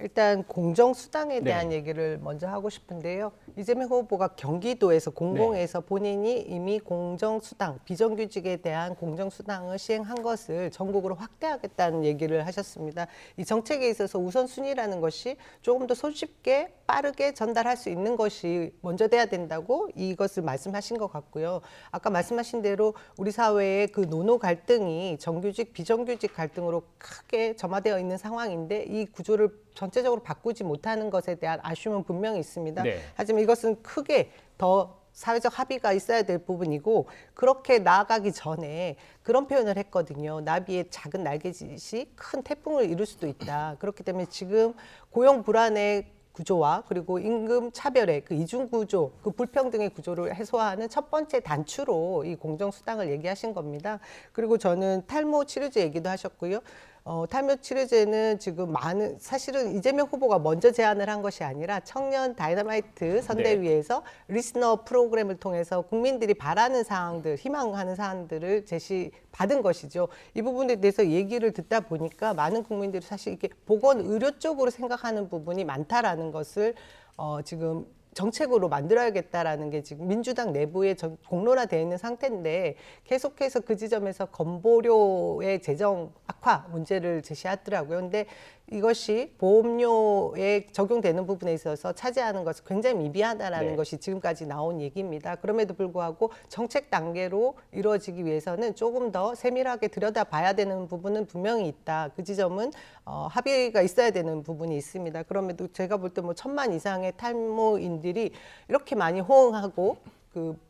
일단 공정수당에 대한 네. 얘기를 먼저 하고 싶은데요. 이재명 후보가 경기도에서 공공에서 본인이 이미 공정수당, 비정규직에 대한 공정수당을 시행한 것을 전국으로 확대하겠다는 얘기를 하셨습니다. 이 정책에 있어서 우선순위라는 것이 조금 더 손쉽게 빠르게 전달할 수 있는 것이 먼저 돼야 된다고 이것을 말씀하신 것 같고요. 아까 말씀하신 대로 우리 사회의 그 노노 갈등이 정규직, 비정규직 갈등으로 크게 점화되어 있는 상황인데 이 구조를 전체적으로 바꾸지 못하는 것에 대한 아쉬움은 분명히 있습니다. 네. 하지만 이것은 크게 더 사회적 합의가 있어야 될 부분이고 그렇게 나아가기 전에 그런 표현을 했거든요. 나비의 작은 날개짓이 큰 태풍을 이룰 수도 있다. 그렇기 때문에 지금 고용 불안의 구조와 그리고 임금 차별의 그 이중 구조, 그 불평등의 구조를 해소하는 첫 번째 단추로 이 공정수당을 얘기하신 겁니다. 그리고 저는 탈모 치료제 얘기도 하셨고요. 탈모 치료제는 지금 사실은 이재명 후보가 먼저 제안을 한 것이 아니라 청년 다이너마이트 선대위에서 리스너 프로그램을 통해서 국민들이 바라는 사항들, 희망하는 사항들을 제시받은 것이죠. 이 부분에 대해서 얘기를 듣다 보니까 많은 국민들이 사실 이렇게 보건 의료 쪽으로 생각하는 부분이 많다라는 것을 지금 정책으로 만들어야겠다라는 게 지금 민주당 내부에 공론화되어 있는 상태인데 계속해서 그 지점에서 건보료의 재정 악화 문제를 제시하더라고요. 근데 이것이 보험료에 적용되는 부분에 있어서 차지하는 것은 굉장히 미비하다라는 것이 지금까지 나온 얘기입니다. 그럼에도 불구하고 정책 단계로 이루어지기 위해서는 조금 더 세밀하게 들여다봐야 되는 부분은 분명히 있다. 그 지점은 합의가 있어야 되는 부분이 있습니다. 그럼에도 제가 볼 때 뭐 1,000만 이상의 탈모인들이 이렇게 많이 호응하고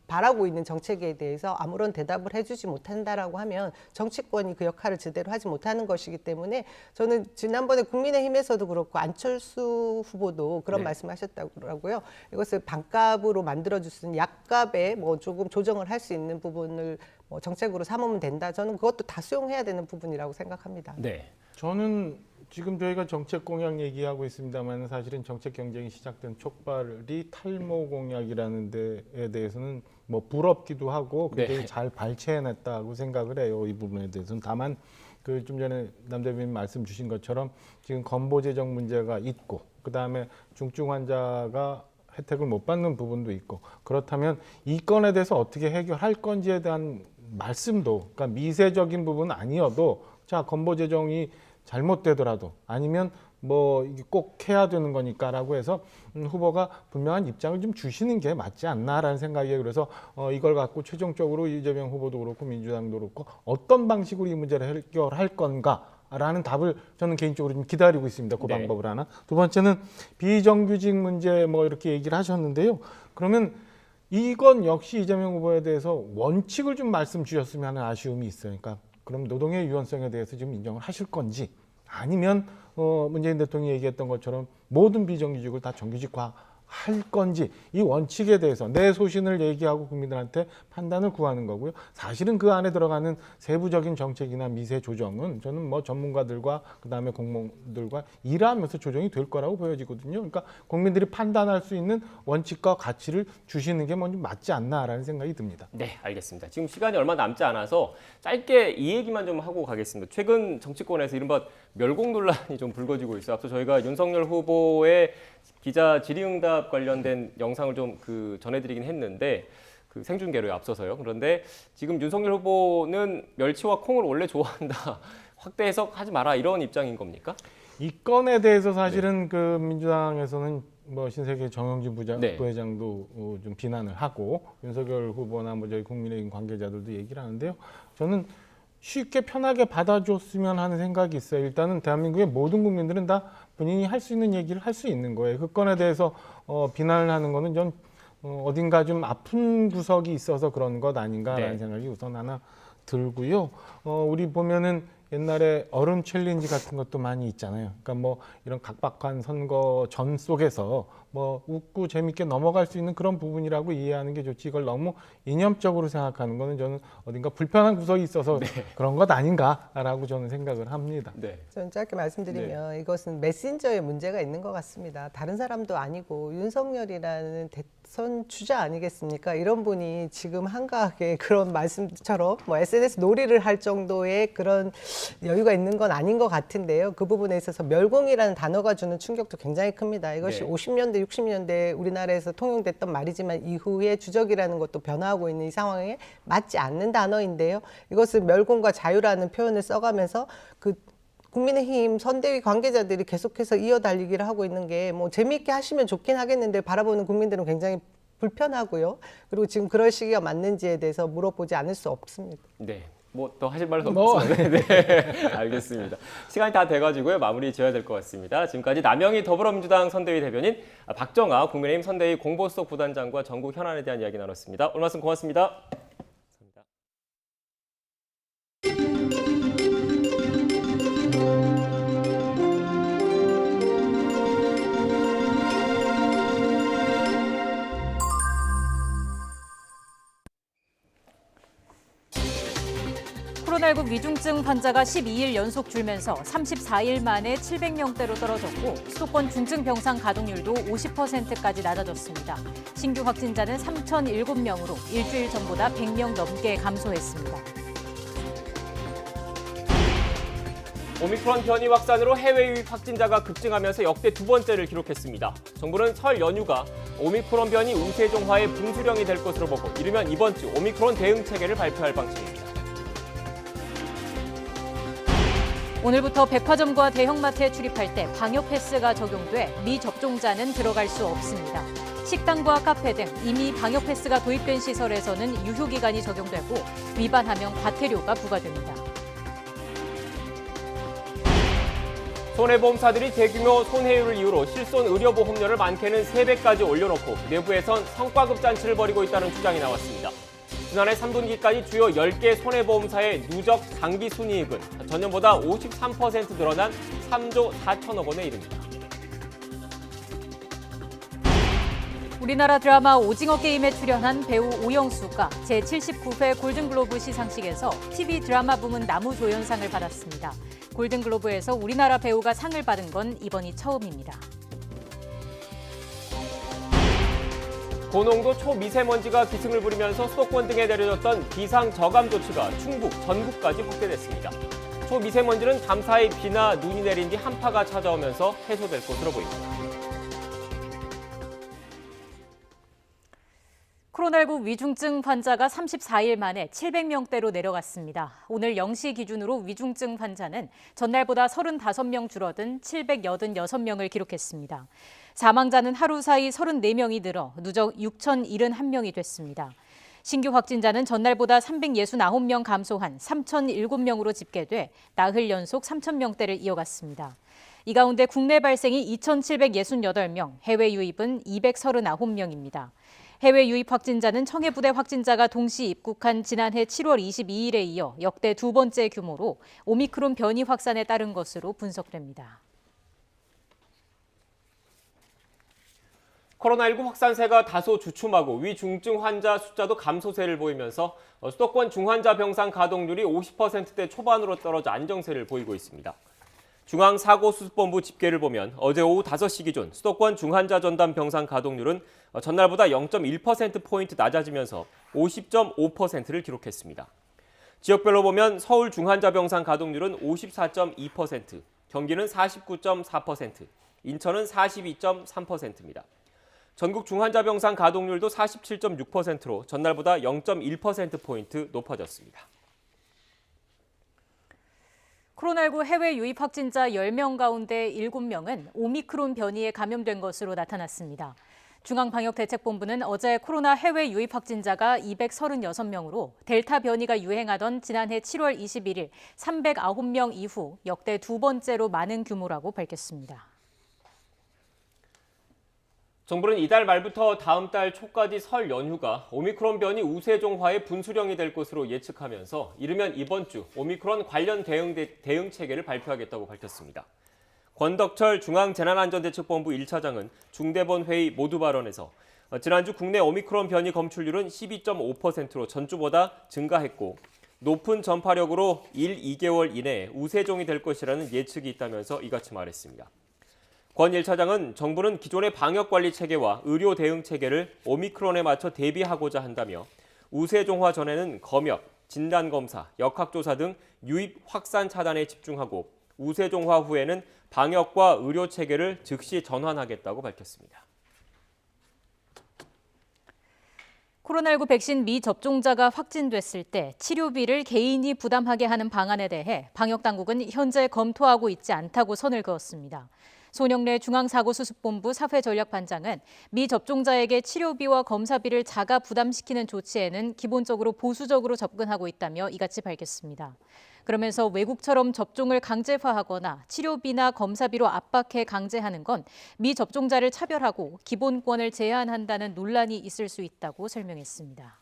바라고 있는 정책에 대해서 아무런 대답을 해주지 못한다라고 하면 정치권이 그 역할을 제대로 하지 못하는 것이기 때문에 저는 지난번에 국민의힘에서도 그렇고 안철수 후보도 그런 말씀하셨다고요. 이것을 반값으로 만들어줄 수 있는 약값에 뭐 조금 조정을 할 수 있는 부분을 뭐 정책으로 삼으면 된다. 저는 그것도 다 수용해야 되는 부분이라고 생각합니다. 네. 저는 지금 저희가 정책 공약 얘기하고 있습니다만 사실은 정책 경쟁이 시작된 촉발이 탈모 공약이라는 데에 대해서는 뭐 부럽기도 하고 굉장히 잘 발췌해냈다고 생각을 해요. 이 부분에 대해서는. 다만 그 좀 전에 남 대표님 말씀 주신 것처럼 지금 건보 재정 문제가 있고 그다음에 중증 환자가 혜택을 못 받는 부분도 있고 그렇다면 이 건에 대해서 어떻게 해결할 건지에 대한 말씀도 그러니까 미세적인 부분은 아니어도 자 건보 재정이 잘못되더라도 아니면 뭐 이게 꼭 해야 되는 거니까라고 해서 후보가 분명한 입장을 좀 주시는 게 맞지 않나라는 생각이에요. 그래서 이걸 갖고 최종적으로 이재명 후보도 그렇고 민주당도 그렇고 어떤 방식으로 이 문제를 해결할 건가라는 답을 저는 개인적으로 좀 기다리고 있습니다. 그 방법을 하나. 두 번째는 비정규직 문제 뭐 이렇게 얘기를 하셨는데요. 그러면 이건 역시 이재명 후보에 대해서 원칙을 좀 말씀 주셨으면 하는 아쉬움이 있어요. 그러니까 그럼 노동의 유연성에 대해서 지금 인정을 하실 건지 아니면 문재인 대통령이 얘기했던 것처럼 모든 비정규직을 다 정규직화 할 건지 이 원칙에 대해서 내 소신을 얘기하고 국민들한테 판단을 구하는 거고요. 사실은 그 안에 들어가는 세부적인 정책이나 미세 조정은 저는 뭐 전문가들과 그다음에 공무원들과 일하면서 조정이 될 거라고 보여지거든요. 그러니까 국민들이 판단할 수 있는 원칙과 가치를 주시는 게 먼저 맞지 않나라는 생각이 듭니다. 네, 알겠습니다. 지금 시간이 얼마 남지 않아서 짧게 이 얘기만 좀 하고 가겠습니다. 최근 정치권에서 이른바 멸공 논란이 좀 불거지고 있어요. 앞서 저희가 윤석열 후보의 기자 질의응답 관련된 영상을 좀 전해드리긴 했는데 그 생중계로에 앞서서요. 그런데 지금 윤석열 후보는 멸치와 콩을 원래 좋아한다. 확대 해석하지 마라 이런 입장인 겁니까? 이 건에 대해서 사실은 그 민주당에서는 뭐 신세계 정영진 부회장도 좀 비난을 하고 윤석열 후보나 뭐 저희 국민의힘 관계자들도 얘기를 하는데요. 저는 쉽게 편하게 받아줬으면 하는 생각이 있어요. 일단은 대한민국의 모든 국민들은 다 본인이 할 수 있는 얘기를 할 수 있는 거예요. 그 건에 대해서 비난을 하는 거는 전 어딘가 좀 아픈 구석이 있어서 그런 것 아닌가라는 네. 생각이 우선 하나 들고요. 우리 보면은 옛날에 얼음 챌린지 같은 것도 많이 있잖아요. 그러니까 뭐 이런 각박한 선거 전 속에서 뭐 웃고 재밌게 넘어갈 수 있는 그런 부분이라고 이해하는 게 좋지, 이걸 너무 이념적으로 생각하는 거는 저는 어딘가 불편한 구석이 있어서 그런 것 아닌가라고 저는 생각을 합니다. 네. 저는 짧게 말씀드리면 이것은 메신저에 문제가 있는 것 같습니다. 다른 사람도 아니고 윤석열이라는 대선 주자 아니겠습니까? 이런 분이 지금 한가하게 그런 말씀처럼 뭐 SNS 놀이를 할 정도의 그런 여유가 있는 건 아닌 것 같은데요. 그 부분에 있어서 멸공이라는 단어가 주는 충격도 굉장히 큽니다. 이것이 네. 50년대, 60년대 우리나라에서 통용됐던 말이지만 이후에 주적이라는 것도 변화하고 있는 이 상황에 맞지 않는 단어인데요. 이것을 멸공과 자유라는 표현을 써가면서 그 국민의힘 선대위 관계자들이 계속해서 이어달리기를 하고 있는 게 뭐 재미있게 하시면 좋긴 하겠는데 바라보는 국민들은 굉장히 불편하고요. 그리고 지금 그럴 시기가 맞는지에 대해서 물어보지 않을 수 없습니다. 네. 뭐 더 하실 말은 없습니다. 네, 알겠습니다. 시간이 다 돼가지고요. 마무리 지어야 될 것 같습니다. 지금까지 남영희 더불어민주당 선대위 대변인, 박정아 국민의힘 선대위 공보수석 부단장과 전국 현안에 대한 이야기 나눴습니다. 오늘 말씀 고맙습니다. 코로나19 위중증 환자가 12일 연속 줄면서 34일 만에 700명대로 떨어졌고 수도권 중증 병상 가동률도 50%까지 낮아졌습니다. 신규 확진자는 3,007명으로 일주일 전보다 100명 넘게 감소했습니다. 오미크론 변이 확산으로 해외 유입 확진자가 급증하면서 역대 두 번째를 기록했습니다. 정부는 설 연휴가 오미크론 변이 우세종화의 분수령이 될 것으로 보고 이르면 이번 주 오미크론 대응 체계를 발표할 방침입니다. 오늘부터 백화점과 대형마트에 출입할 때 방역 패스가 적용돼 미접종자는 들어갈 수 없습니다. 식당과 카페 등 이미 방역 패스가 도입된 시설에서는 유효기간이 적용되고 위반하면 과태료가 부과됩니다. 손해보험사들이 대규모 손해율을 이유로 실손 의료보험료를 많게는 3배까지 올려놓고 내부에선 성과급 잔치를 벌이고 있다는 주장이 나왔습니다. 지난해 3분기까지 주요 10개 손해보험사의 누적 당기 순이익은 전년보다 53% 늘어난 3조 4천억 원에 이릅니다. 우리나라 드라마 오징어 게임에 출연한 배우 오영수가 제79회 골든글로브 시상식에서 TV 드라마 부문 나무조연상을 받았습니다. 골든글로브에서 우리나라 배우가 상을 받은 건 이번이 처음입니다. 고농도 초미세먼지가 기승을 부리면서 수도권 등에 내려졌던 비상저감 조치가 충북, 전국까지 확대됐습니다. 초미세먼지는 밤 사이 비나 눈이 내린 뒤 한파가 찾아오면서 해소될 것으로 보입니다. 코로나19 위중증 환자가 34일 만에 700명대로 내려갔습니다. 오늘 0시 기준으로 위중증 환자는 전날보다 35명 줄어든 786명을 기록했습니다. 사망자는 하루 사이 34명이 늘어 누적 6,071명이 됐습니다. 신규 확진자는 전날보다 369명 감소한 3,007명으로 집계돼 나흘 연속 3,000명대를 이어갔습니다. 이 가운데 국내 발생이 2,768명, 해외 유입은 239명입니다. 해외 유입 확진자는 청해부대 확진자가 동시 입국한 지난해 7월 22일에 이어 역대 두 번째 규모로 오미크론 변이 확산에 따른 것으로 분석됩니다. 코로나19 확산세가 다소 주춤하고 위중증 환자 숫자도 감소세를 보이면서 수도권 중환자 병상 가동률이 50%대 초반으로 떨어져 안정세를 보이고 있습니다. 중앙사고수습본부 집계를 보면 어제 오후 5시 기준 수도권 중환자 전담 병상 가동률은 전날보다 0.1%포인트 낮아지면서 50.5%를 기록했습니다. 지역별로 보면 서울 중환자 병상 가동률은 54.2%, 경기는 49.4%, 인천은 42.3%입니다. 전국 중환자 병상 가동률도 47.6%로 전날보다 0.1%포인트 높아졌습니다. 코로나19 해외 유입 확진자 10명 가운데 7명은 오미크론 변이에 감염된 것으로 나타났습니다. 중앙방역대책본부는 어제 코로나 해외 유입 확진자가 236명으로 델타 변이가 유행하던 지난해 7월 21일 309명 이후 역대 두 번째로 많은 규모라고 밝혔습니다. 정부는 이달 말부터 다음 달 초까지 설 연휴가 오미크론 변이 우세종화의 분수령이 될 것으로 예측하면서 이르면 이번 주 오미크론 관련 대응 체계를 발표하겠다고 밝혔습니다. 권덕철 중앙재난안전대책본부 1차장은 중대본 회의 모두 발언에서 지난주 국내 오미크론 변이 검출률은 12.5%로 전주보다 증가했고 높은 전파력으로 1-2개월 이내에 우세종이 될 것이라는 예측이 있다면서 이같이 말했습니다. 권 1차장은 정부는 기존의 방역관리 체계와 의료 대응 체계를 오미크론에 맞춰 대비하고자 한다며 우세종화 전에는 검역, 진단검사, 역학조사 등 유입 확산 차단에 집중하고 우세종화 후에는 방역과 의료 체계를 즉시 전환하겠다고 밝혔습니다. 코로나19 백신 미접종자가 확진됐을 때 치료비를 개인이 부담하게 하는 방안에 대해 방역당국은 현재 검토하고 있지 않다고 선을 그었습니다. 손영래 중앙사고수습본부 사회전략반장은 미접종자에게 치료비와 검사비를 자가 부담시키는 조치에는 기본적으로 보수적으로 접근하고 있다며 이같이 밝혔습니다. 그러면서 외국처럼 접종을 강제화하거나 치료비나 검사비로 압박해 강제하는 건 미접종자를 차별하고 기본권을 제한한다는 논란이 있을 수 있다고 설명했습니다.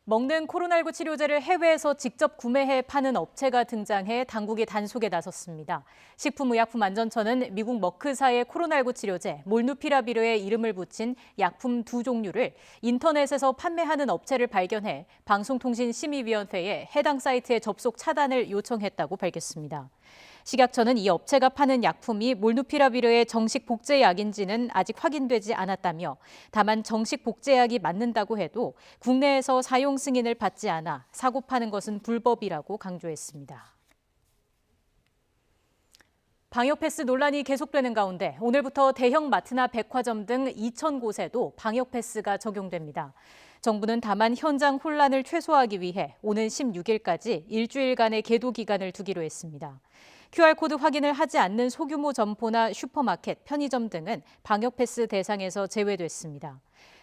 먹는 코로나19 치료제를 해외에서 직접 구매해 파는 업체가 등장해 당국이 단속에 나섰습니다. 식품의약품안전처는 미국 머크사의 코로나19 치료제 몰누피라비르의 이름을 붙인 약품 2종류를 인터넷에서 판매하는 업체를 발견해 방송통신심의위원회에 해당 사이트의 접속 차단을 요청했다고 밝혔습니다. 식약처는 이 업체가 파는 약품이 몰누피라비르의 정식 복제약인지는 아직 확인되지 않았다며 다만 정식 복제약이 맞는다고 해도 국내에서 사용 승인을 받지 않아 사고 파는 것은 불법이라고 강조했습니다. 방역 패스 논란이 계속되는 가운데 오늘부터 대형 마트나 백화점 등 2,000곳에도 방역 패스가 적용됩니다. 정부는 다만 현장 혼란을 최소화하기 위해 오는 16일까지 일주일간의 계도 기간을 두기로 했습니다. QR코드 확인을 하지 않는 소규모 점포나 슈퍼마켓, 편의점 등은 방역패스 대상에서 제외됐습니다.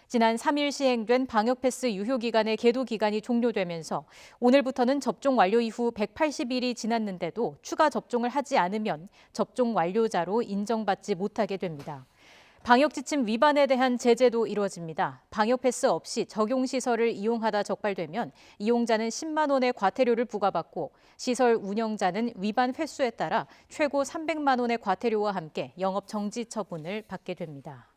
지난 3일 시행된 방역패스 유효기간의 계도기간이 종료되면서 오늘부터는 접종 완료 이후 180일이 지났는데도 추가 접종을 하지 않으면 접종 완료자로 인정받지 못하게 됩니다. 방역지침 위반에 대한 제재도 이루어집니다. 방역패스 없이 적용시설을 이용하다 적발되면 이용자는 10만 원의 과태료를 부과받고 시설 운영자는 위반 횟수에 따라 최고 300만 원의 과태료와 함께 영업 정지 처분을 받게 됩니다.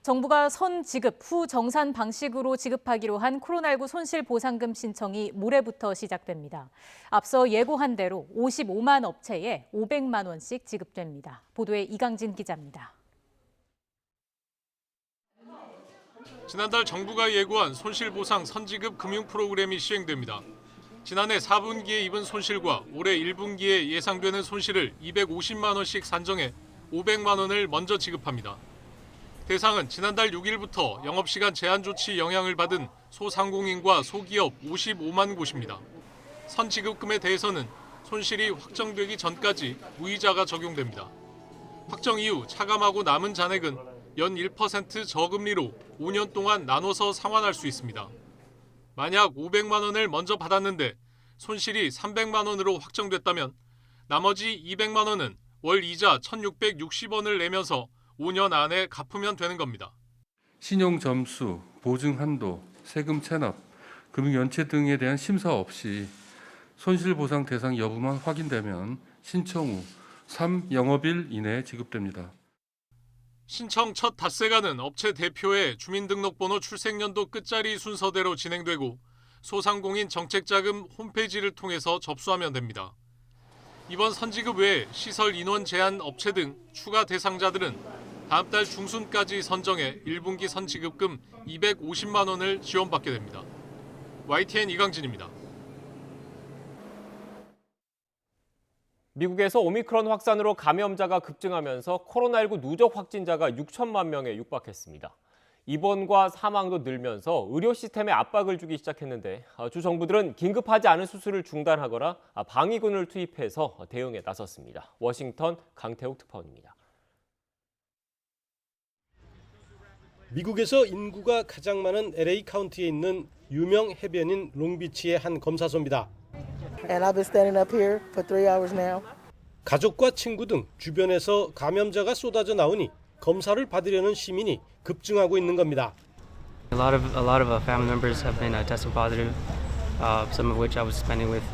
정부가 선지급 후 정산 방식으로 지급하기로 한 코로나19 손실보상금 신청이 모레부터 시작됩니다. 앞서 예고한 대로 55만 업체에 500만 원씩 지급됩니다. 보도에 이강진 기자입니다. 지난달 정부가 예고한 손실보상 선지급 금융 프로그램이 시행됩니다. 지난해 4분기에 입은 손실과 올해 1분기에 예상되는 손실을 250만 원씩 산정해 500만 원을 먼저 지급합니다. 대상은 지난달 6일부터 영업시간 제한 조치 영향을 받은 소상공인과 소기업 55만 곳입니다. 선지급금에 대해서는 손실이 확정되기 전까지 무이자가 적용됩니다. 확정 이후 차감하고 남은 잔액은 연 1% 저금리로 5년 동안 나눠서 상환할 수 있습니다. 만약 500만 원을 먼저 받았는데 손실이 300만 원으로 확정됐다면 나머지 200만 원은 월 이자 1,660원을 내면서 5년 안에 갚으면 되는 겁니다. 신용 점수, 보증 한도, 세금 체납, 금융 연체 등에 대한 심사 없이 손실보상 대상 여부만 확인되면 신청 후 3영업일 이내에 지급됩니다. 신청 첫 닷새가는 업체 대표의 주민등록번호 출생연도 끝자리 순서대로 진행되고 소상공인 정책자금 홈페이지를 통해서 접수하면 됩니다. 이번 선지급 외에 시설 인원 제한 업체 등 추가 대상자들은 다음 달 중순까지 선정해 1분기 선지급금 250만 원을 지원받게 됩니다. YTN 이강진입니다. 미국에서 오미크론 확산으로 감염자가 급증하면서 코로나19 누적 확진자가 6천만 명에 육박했습니다. 입원과 사망도 늘면서 의료 시스템에 압박을 주기 시작했는데 주 정부들은 긴급하지 않은 수술을 중단하거나 방위군을 투입해서 대응에 나섰습니다. 워싱턴 강태욱 특파원입니다. 미국에서 인구가 가장 많은 LA 카운티에 있는 유명 해변인 롱비치의 한 검사소입니다. And I've been standing up here for 3 hours now. 가족과 친구 등 주변에서 감염자가 쏟아져 나오니 검사를 받으려는 시민이 급증하고 있는 겁니다. A lot of family members have been tested positive. Some of which I was spending with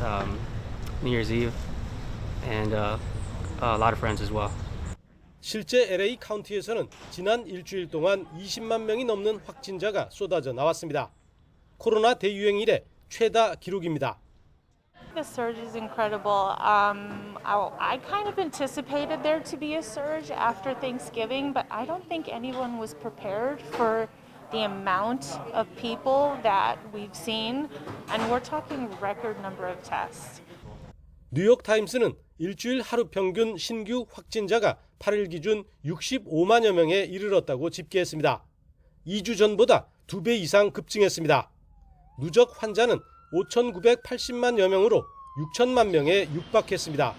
New Year's Eve, and a lot of friends as well. 실제 LA 카운티에서는 지난 일주일 동안 20만 명이 넘는 확진자가 쏟아져 나왔습니다. 코로나 대유행 이래 최다 기록입니다. The surge is incredible. I kind of anticipated there to be a surge after Thanksgiving, but I don't think anyone was prepared for the amount of people that we've seen, and we're talking record number of tests. 뉴욕 타임스는 일주일 하루 평균 신규 확진자가 8일 기준 65만여 명에 이르렀다고 집계했습니다. 2주 전보다 2배 이상 급증했습니다. 누적 환자는 5,980만여 명으로 6천만 명에 육박했습니다.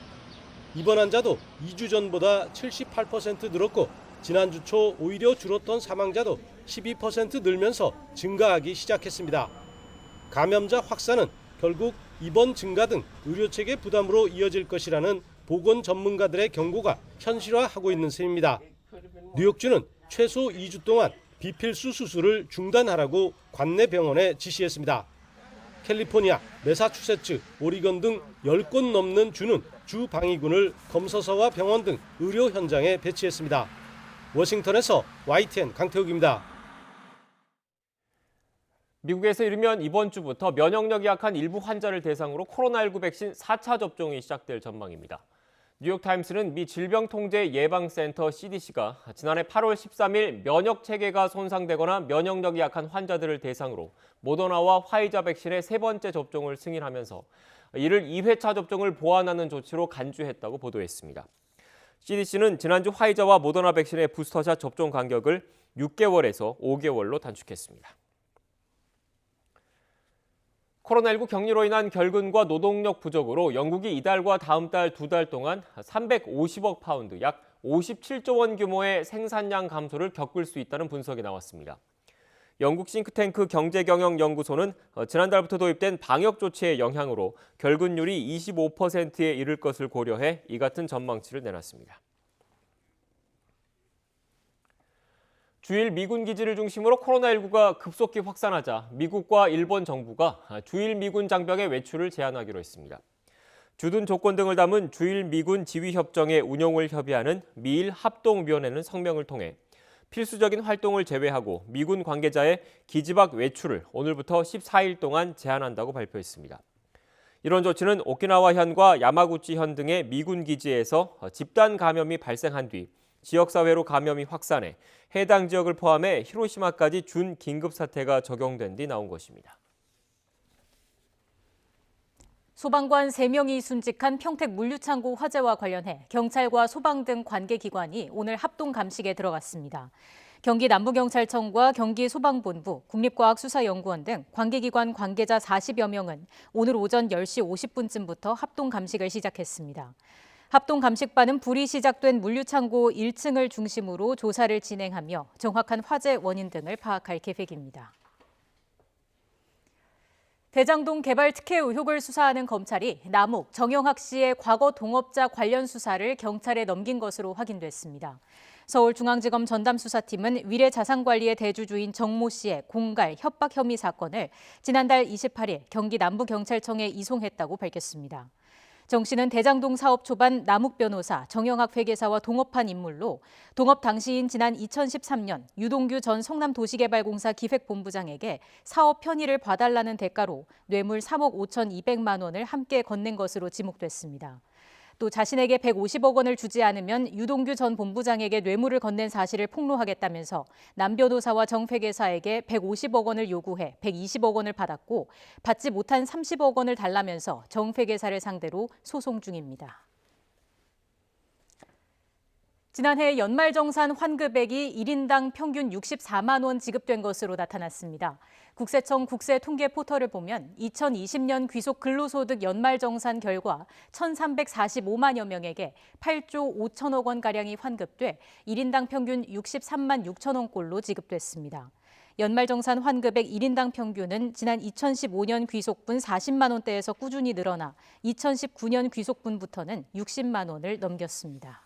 입원 환자도 2주 전보다 78% 늘었고 지난주 초 오히려 줄었던 사망자도 12% 늘면서 증가하기 시작했습니다. 감염자 확산은 결국 입원 증가 등 의료체계 부담으로 이어질 것이라는 보건 전문가들의 경고가 현실화하고 있는 셈입니다. 뉴욕주는 최소 2주 동안 비필수 수술을 중단하라고 관내 병원에 지시했습니다. 캘리포니아, 매사추세츠, 오리건 등 10곳 넘는 주는 주 방위군을 검사소와 병원 등 의료 현장에 배치했습니다. 워싱턴에서 YTN 강태욱입니다. 미국에서 이르면 이번 주부터 면역력이 약한 일부 환자를 대상으로 코로나19 백신 4차 접종이 시작될 전망입니다. 뉴욕타임스는 미 질병통제예방센터 CDC가 지난해 8월 13일 면역체계가 손상되거나 면역력이 약한 환자들을 대상으로 모더나와 화이자 백신의 3번째 접종을 승인하면서 이를 2회차 접종을 보완하는 조치로 간주했다고 보도했습니다. CDC는 지난주 화이자와 모더나 백신의 부스터샷 접종 간격을 6개월에서 5개월로 단축했습니다. 코로나19 격리로 인한 결근과 노동력 부족으로 영국이 이달과 다음 달 2달 동안 350억 파운드, 약 57조 원 규모의 생산량 감소를 겪을 수 있다는 분석이 나왔습니다. 영국 싱크탱크 경제경영연구소는 지난달부터 도입된 방역 조치의 영향으로 결근율이 25%에 이를 것을 고려해 이 같은 전망치를 내놨습니다. 주일 미군 기지를 중심으로 코로나19가 급속히 확산하자 미국과 일본 정부가 주일 미군 장병의 외출을 제한하기로 했습니다. 주둔 조건 등을 담은 주일 미군 지휘협정의 운용을 협의하는 미일 합동위원회는 성명을 통해 필수적인 활동을 제외하고 미군 관계자의 기지 밖 외출을 오늘부터 14일 동안 제한한다고 발표했습니다. 이런 조치는 오키나와현과 야마구치현 등의 미군 기지에서 집단 감염이 발생한 뒤 지역사회로 감염이 확산해 해당 지역을 포함해 히로시마까지 준 긴급 사태가 적용된 뒤 나온 것입니다. 소방관 3명이 순직한 평택 물류창고 화재와 관련해 경찰과 소방 등 관계기관이 오늘 합동 감식에 들어갔습니다. 경기 남부경찰청과 경기소방본부, 국립과학수사연구원 등 관계기관 관계자 40여 명은 오늘 오전 10시 50분쯤부터 합동 감식을 시작했습니다. 합동 감식반은 불이 시작된 물류창고 1층을 중심으로 조사를 진행하며 정확한 화재 원인 등을 파악할 계획입니다. 대장동 개발 특혜 의혹을 수사하는 검찰이 남욱, 정영학 씨의 과거 동업자 관련 수사를 경찰에 넘긴 것으로 확인됐습니다. 서울중앙지검 전담수사팀은 위례자산관리의 대주주인 정모 씨의 공갈, 협박 혐의 사건을 지난달 28일 경기 남부경찰청에 이송했다고 밝혔습니다. 정 씨는 대장동 사업 초반 남욱 변호사, 정영학 회계사와 동업한 인물로 동업 당시인 지난 2013년 유동규 전 성남도시개발공사 기획본부장에게 사업 편의를 봐달라는 대가로 뇌물 3억 5,200만 원을 함께 건넨 것으로 지목됐습니다. 또 자신에게 150억 원을 주지 않으면 유동규 전 본부장에게 뇌물을 건넨 사실을 폭로하겠다면서 남 변호사와 정 회계사에게 150억 원을 요구해 120억 원을 받았고 받지 못한 30억 원을 달라면서 정 회계사를 상대로 소송 중입니다. 지난해 연말정산 환급액이 1인당 평균 64만 원 지급된 것으로 나타났습니다. 국세청 국세통계 포털을 보면 2020년 귀속 근로소득 연말정산 결과 1,345만여 명에게 8조 5천억 원가량이 환급돼 1인당 평균 63만 6천 원꼴로 지급됐습니다. 연말정산 환급액 1인당 평균은 지난 2015년 귀속분 40만 원대에서 꾸준히 늘어나 2019년 귀속분부터는 60만 원을 넘겼습니다.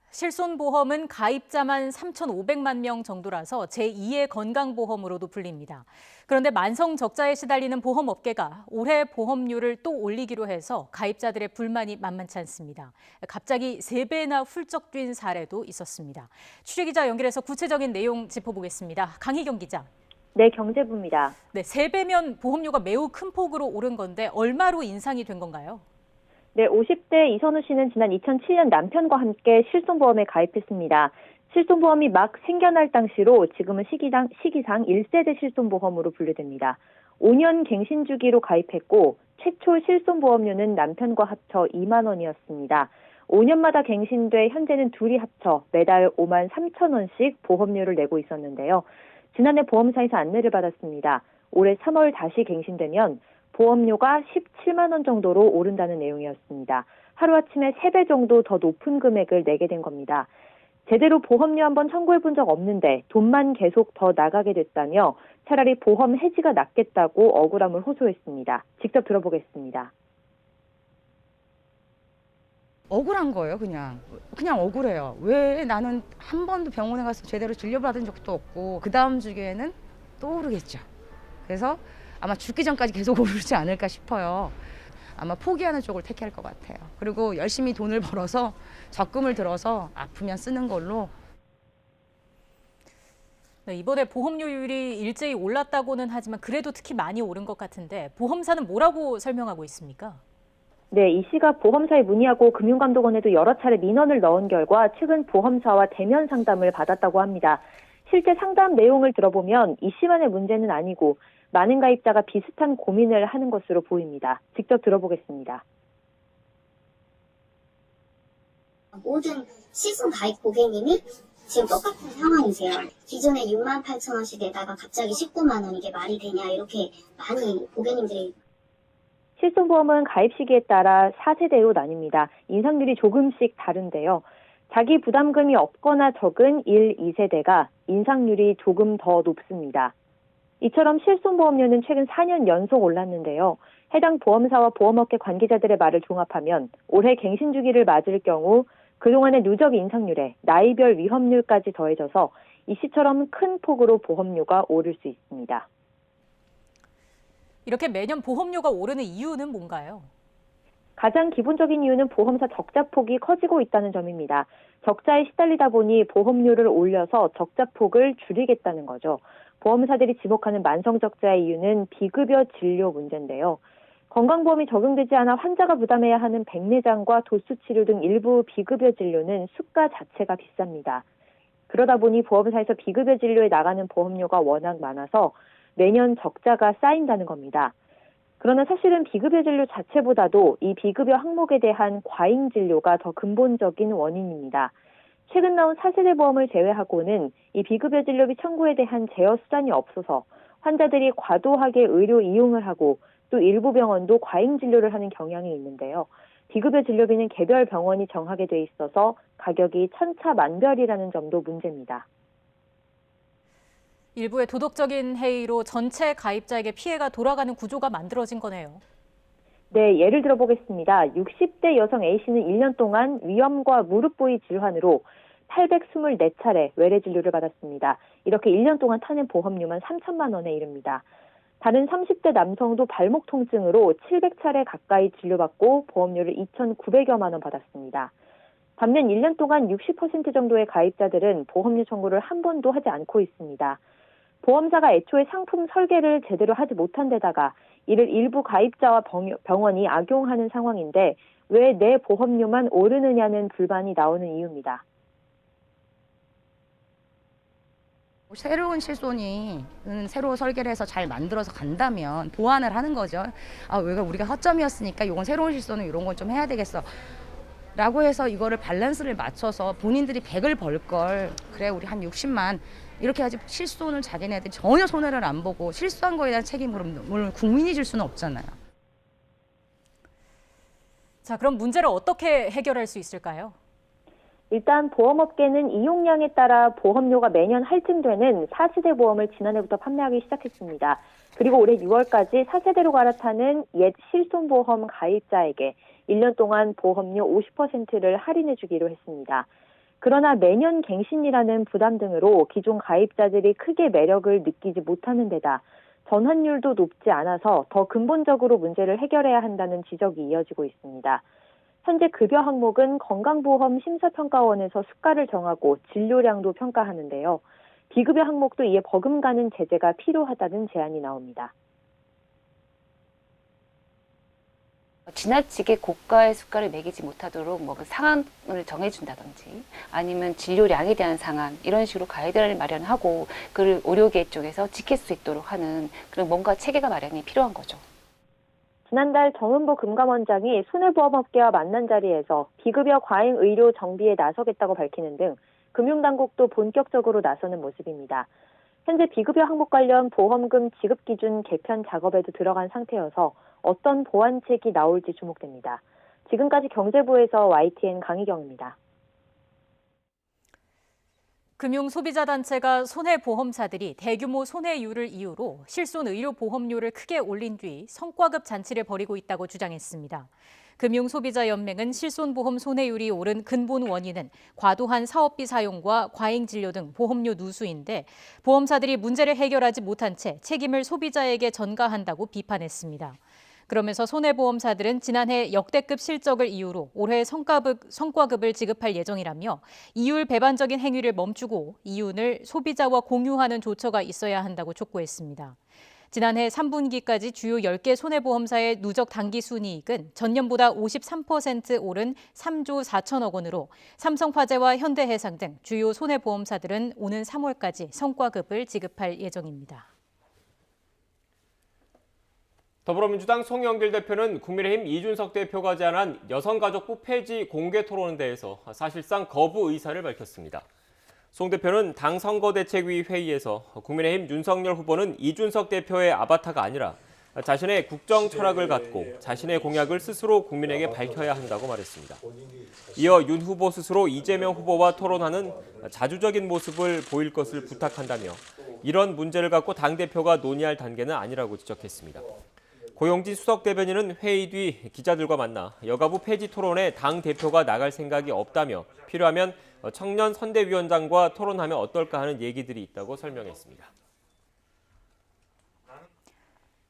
실손보험은 가입자만 3,500만 명 정도라서 제2의 건강보험으로도 불립니다. 그런데 만성적자에 시달리는 보험업계가 올해 보험료를 또 올리기로 해서 가입자들의 불만이 만만치 않습니다. 갑자기 3배나 훌쩍 뛴 사례도 있었습니다. 취재기자 연결해서 구체적인 내용 짚어보겠습니다. 강희경 기자. 네, 경제부입니다. 네, 3배면 보험료가 매우 큰 폭으로 오른 건데 얼마로 인상이 된 건가요? 네, 50대 이선우 씨는 지난 2007년 남편과 함께 실손보험에 가입했습니다. 실손보험이 막 생겨날 당시로 지금은 시기상 1세대 실손보험으로 분류됩니다. 5년 갱신 주기로 가입했고 최초 실손보험료는 남편과 합쳐 2만 원이었습니다. 5년마다 갱신돼 현재는 둘이 합쳐 매달 5만 3천 원씩 보험료를 내고 있었는데요. 지난해 보험사에서 안내를 받았습니다. 올해 3월 다시 갱신되면 보험료가 17만 원 정도로 오른다는 내용이었습니다. 하루아침에 3배 정도 더 높은 금액을 내게 된 겁니다. 제대로 보험료 한번 청구해 본 적 없는데 돈만 계속 더 나가게 됐다며 차라리 보험 해지가 낫겠다고 억울함을 호소했습니다. 직접 들어보겠습니다. 억울한 거예요, 그냥 억울해요. 왜 나는 한 번도 병원에 가서 제대로 진료받은 적도 없고 그 다음 주기에는 또 오르겠죠. 그래서 아마 죽기 전까지 계속 오르지 않을까 싶어요. 아마 포기하는 쪽을 택할 것 같아요. 그리고 열심히 돈을 벌어서 적금을 들어서 아프면 쓰는 걸로. 네, 이번에 보험료율이 일제히 올랐다고는 하지만 그래도 특히 많이 오른 것 같은데 보험사는 뭐라고 설명하고 있습니까? 네, 이 씨가 보험사에 문의하고 금융감독원에도 여러 차례 민원을 넣은 결과 최근 보험사와 대면 상담을 받았다고 합니다. 실제 상담 내용을 들어보면 이 씨만의 문제는 아니고 많은 가입자가 비슷한 고민을 하는 것으로 보입니다. 직접 들어보겠습니다. 모든 실손 가입 고객님이 지금 똑같은 상황이세요. 기존에 6만 8천 원씩 내다가 갑자기 19만 원 이게 말이 되냐 이렇게 많이 고객님들이. 실손보험은 가입 시기에 따라 4세대로 나뉩니다. 인상률이 조금씩 다른데요. 자기 부담금이 없거나 적은 1, 2세대가 인상률이 조금 더 높습니다. 이처럼 실손보험료는 최근 4년 연속 올랐는데요. 해당 보험사와 보험업계 관계자들의 말을 종합하면 올해 갱신 주기를 맞을 경우 그동안의 누적 인상률에 나이별 위험률까지 더해져서 이 씨처럼 큰 폭으로 보험료가 오를 수 있습니다. 이렇게 매년 보험료가 오르는 이유는 뭔가요? 가장 기본적인 이유는 보험사 적자폭이 커지고 있다는 점입니다. 적자에 시달리다 보니 보험료를 올려서 적자폭을 줄이겠다는 거죠. 보험사들이 지목하는 만성적자의 이유는 비급여 진료 문제인데요. 건강보험이 적용되지 않아 환자가 부담해야 하는 백내장과 도수치료 등 일부 비급여 진료는 수가 자체가 비쌉니다. 그러다 보니 보험사에서 비급여 진료에 나가는 보험료가 워낙 많아서 매년 적자가 쌓인다는 겁니다. 그러나 사실은 비급여 진료 자체보다도 이 비급여 항목에 대한 과잉 진료가 더 근본적인 원인입니다. 최근 나온 4세대 보험을 제외하고는 이 비급여 진료비 청구에 대한 제어 수단이 없어서 환자들이 과도하게 의료 이용을 하고 또 일부 병원도 과잉 진료를 하는 경향이 있는데요. 비급여 진료비는 개별 병원이 정하게 돼 있어서 가격이 천차만별이라는 점도 문제입니다. 일부의 도덕적인 해이로 전체 가입자에게 피해가 돌아가는 구조가 만들어진 거네요. 네, 예를 들어보겠습니다. 60대 여성 A씨는 1년 동안 위염과 무릎 부위 질환으로 824차례 외래 진료를 받았습니다. 이렇게 1년 동안 타낸 보험료만 3천만 원에 이릅니다. 다른 30대 남성도 발목 통증으로 700차례 가까이 진료받고 보험료를 2,900여만 원 받았습니다. 반면 1년 동안 60% 정도의 가입자들은 보험료 청구를 한 번도 하지 않고 있습니다. 보험사가 애초에 상품 설계를 제대로 하지 못한 데다가 이를 일부 가입자와 병원이 악용하는 상황인데 왜 내 보험료만 오르느냐는 불만이 나오는 이유입니다. 새로운 실손이 새로 설계를 해서 잘 만들어서 간다면 보완을 하는 거죠. 왜 우리가 허점이었으니까 이건 새로운 실손은 이런 건 좀 해야 되겠어. 라고 해서 이거를 밸런스를 맞춰서 본인들이 100을 벌 걸 그래 우리 한 60만 이렇게 하지 실손을 자기네들이 전혀 손해를 안 보고 실수한 거에 대한 책임을 국민이 질 수는 없잖아요. 자, 그럼 문제를 어떻게 해결할 수 있을까요? 일단 보험업계는 이용량에 따라 보험료가 매년 할증되는 4세대 보험을 지난해부터 판매하기 시작했습니다. 그리고 올해 6월까지 4세대로 갈아타는 옛 실손보험 가입자에게 1년 동안 보험료 50%를 할인해 주기로 했습니다. 그러나 매년 갱신이라는 부담 등으로 기존 가입자들이 크게 매력을 느끼지 못하는 데다 전환율도 높지 않아서 더 근본적으로 문제를 해결해야 한다는 지적이 이어지고 있습니다. 현재 급여 항목은 건강보험 심사평가원에서 수가를 정하고 진료량도 평가하는데요. 비급여 항목도 이에 버금가는 제재가 필요하다는 제안이 나옵니다. 지나치게 고가의 수가를 매기지 못하도록 뭐 그 상한을 정해준다든지 아니면 진료량에 대한 상한 이런 식으로 가이드라인을 마련하고 그를 의료계 쪽에서 지킬 수 있도록 하는 그런 뭔가 체계가 마련이 필요한 거죠. 지난달 정은보 금감원장이 손해보험업계와 만난 자리에서 비급여 과잉 의료 정비에 나서겠다고 밝히는 등 금융당국도 본격적으로 나서는 모습입니다. 현재 비급여 항목 관련 보험금 지급 기준 개편 작업에도 들어간 상태여서 어떤 보완책이 나올지 주목됩니다. 지금까지 경제부에서 YTN 강희경입니다. 금융소비자단체가 손해보험사들이 대규모 손해율을 이유로 실손의료보험료를 크게 올린 뒤 성과급 잔치를 벌이고 있다고 주장했습니다. 금융소비자연맹은 실손보험 손해율이 오른 근본 원인은 과도한 사업비 사용과 과잉진료 등 보험료 누수인데 보험사들이 문제를 해결하지 못한 채 책임을 소비자에게 전가한다고 비판했습니다. 그러면서 손해보험사들은 지난해 역대급 실적을 이유로 올해 성과급을 지급할 예정이라며 이율 배반적인 행위를 멈추고 이윤을 소비자와 공유하는 조처가 있어야 한다고 촉구했습니다. 지난해 3분기까지 주요 10개 손해보험사의 누적 당기순이익은 전년보다 53% 오른 3조 4천억 원으로 삼성화재와 현대해상 등 주요 손해보험사들은 오는 3월까지 성과급을 지급할 예정입니다. 더불어민주당 송영길 대표는 국민의힘 이준석 대표가 제안한 여성가족부 폐지 공개 토론대에서 사실상 거부 의사를 밝혔습니다. 송 대표는 당 선거대책위 회의에서 국민의힘 윤석열 후보는 이준석 대표의 아바타가 아니라 자신의 국정 철학을 갖고 자신의 공약을 스스로 국민에게 밝혀야 한다고 말했습니다. 이어 윤 후보 스스로 이재명 후보와 토론하는 자주적인 모습을 보일 것을 부탁한다며 이런 문제를 갖고 당대표가 논의할 단계는 아니라고 지적했습니다. 고용진 수석 대변인은 회의 뒤 기자들과 만나 여가부 폐지 토론에 당 대표가 나갈 생각이 없다며 필요하면 청년 선대위원장과 토론하면 어떨까 하는 얘기들이 있다고 설명했습니다.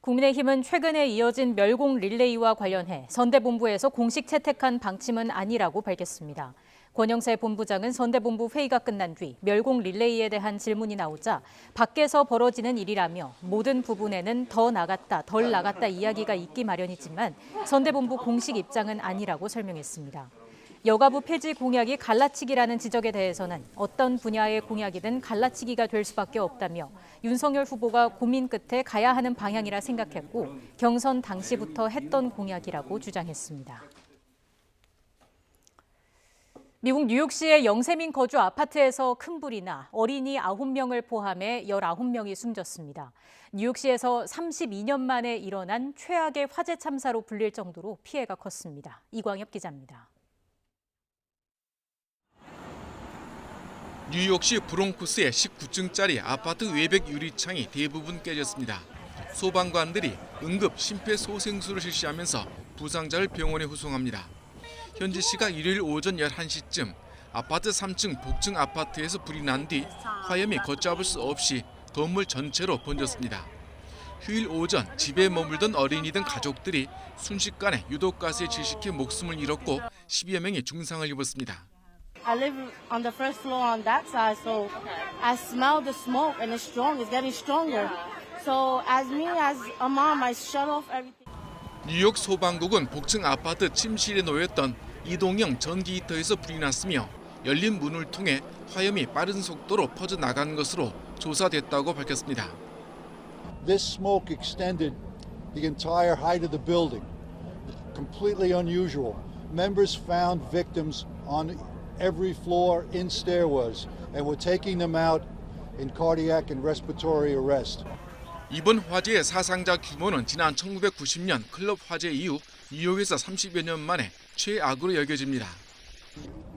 국민의힘은 최근에 이어진 멸공 릴레이와 관련해 선대본부에서 공식 채택한 방침은 아니라고 밝혔습니다. 권영세 본부장은 선대본부 회의가 끝난 뒤 멸공 릴레이에 대한 질문이 나오자 밖에서 벌어지는 일이라며 모든 부분에는 더 나갔다, 덜 나갔다 이야기가 있기 마련이지만 선대본부 공식 입장은 아니라고 설명했습니다. 여가부 폐지 공약이 갈라치기라는 지적에 대해서는 어떤 분야의 공약이든 갈라치기가 될 수밖에 없다며 윤석열 후보가 고민 끝에 가야 하는 방향이라 생각했고 경선 당시부터 했던 공약이라고 주장했습니다. 미국 뉴욕시의 영세민 거주 아파트에서 큰 불이 나 어린이 9명을 포함해 19명이 숨졌습니다. 뉴욕시에서 32년 만에 일어난 최악의 화재 참사로 불릴 정도로 피해가 컸습니다. 이광엽 기자입니다. 뉴욕시 브롱크스의 19층짜리 아파트 외벽 유리창이 대부분 깨졌습니다. 소방관들이 응급 심폐소생술을 실시하면서 부상자를 병원에 후송합니다. 현지 시각 일요일 오전 11시쯤 아파트 3층 복층 아파트에서 불이 난 뒤 화염이 걷잡을 수 없이 건물 전체로 번졌습니다. 휴일 오전 집에 머물던 어린이 등 가족들이 순식간에 유독가스에 질식해 목숨을 잃었고 10여 명이 중상을 입었습니다. I live on the first floor on that side, so I smell the smoke and it's strong. It's getting stronger. So as a mom, I shut off everything. 뉴욕 소방국은 복층 아파트 침실에 놓였던 이동형 전기 히터에서 불이 났으며 열린 문을 통해 화염이 빠른 속도로 퍼져나간 것으로 조사됐다고 밝혔습니다. This smoke extended the entire height of the building. Completely unusual. Members found victims on every floor in stairwells and were taking them out in cardiac and respiratory arrest. 이번 화재의 사상자 규모는 지난 1990년 클럽 화재 이후 뉴욕에서 30여 년 만에 최악으로 여겨집니다.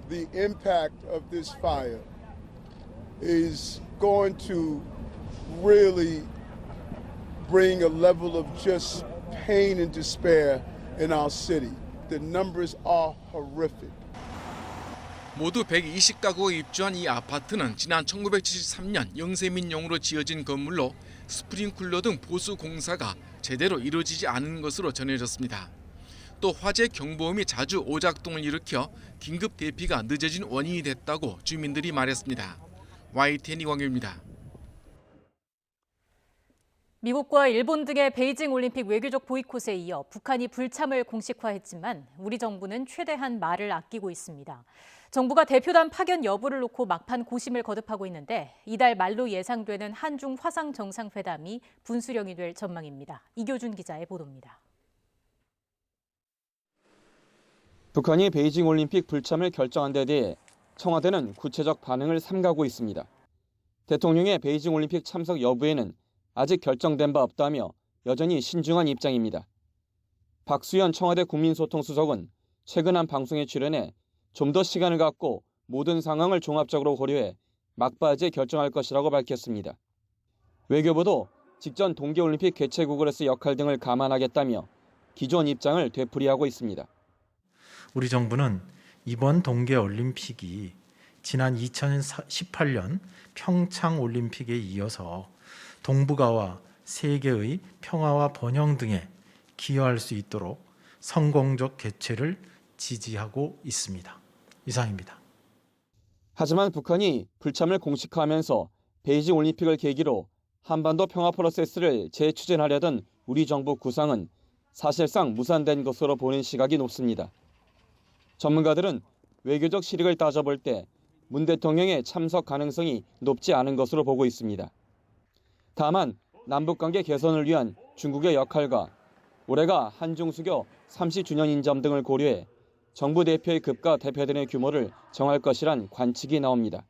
The impact of this fire is going to really bring a level of just pain and despair in our city. The numbers are horrific. 모두 120가구가 입주한 이 아파트는 지난 1973년 영세민용으로 지어진 건물로 스프링쿨러 등 보수 공사가 제대로 이루어지지 않은 것으로 전해졌습니다. 또 화재 경보음이 자주 오작동을 일으켜 긴급 대피가 늦어진 원인이 됐다고 주민들이 말했습니다. YTN 이광규입니다. 미국과 일본 등의 베이징 올림픽 외교적 보이콧에 이어 북한이 불참을 공식화했지만 우리 정부는 최대한 말을 아끼고 있습니다. 정부가 대표단 파견 여부를 놓고 막판 고심을 거듭하고 있는데 이달 말로 예상되는 한중 화상 정상회담이 분수령이 될 전망입니다. 이교준 기자의 보도입니다. 북한이 베이징 올림픽 불참을 결정한 데 대해 청와대는 구체적 반응을 삼가고 있습니다. 대통령의 베이징 올림픽 참석 여부에는 아직 결정된 바 없다며 여전히 신중한 입장입니다. 박수현 청와대 국민소통수석은 최근 한 방송에 출연해 좀 더 시간을 갖고 모든 상황을 종합적으로 고려해 막바지에 결정할 것이라고 밝혔습니다. 외교부도 직전 동계올림픽 개최국으로서의 역할 등을 감안하겠다며 기존 입장을 되풀이하고 있습니다. 우리 정부는 이번 동계올림픽이 지난 2018년 평창올림픽에 이어서 동북아와 세계의 평화와 번영 등에 기여할 수 있도록 성공적 개최를 지지하고 있습니다. 이상입니다. 하지만 북한이 불참을 공식화하면서 베이징 올림픽을 계기로 한반도 평화 프로세스를 재추진하려던 우리 정부 구상은 사실상 무산된 것으로 보는 시각이 높습니다. 전문가들은 외교적 실익을 따져볼 때 문 대통령의 참석 가능성이 높지 않은 것으로 보고 있습니다. 다만 남북관계 개선을 위한 중국의 역할과 올해가 한중수교 30주년 인점 등을 고려해 정부 대표의 급과 대표단의 규모를 정할 것이란 관측이 나옵니다.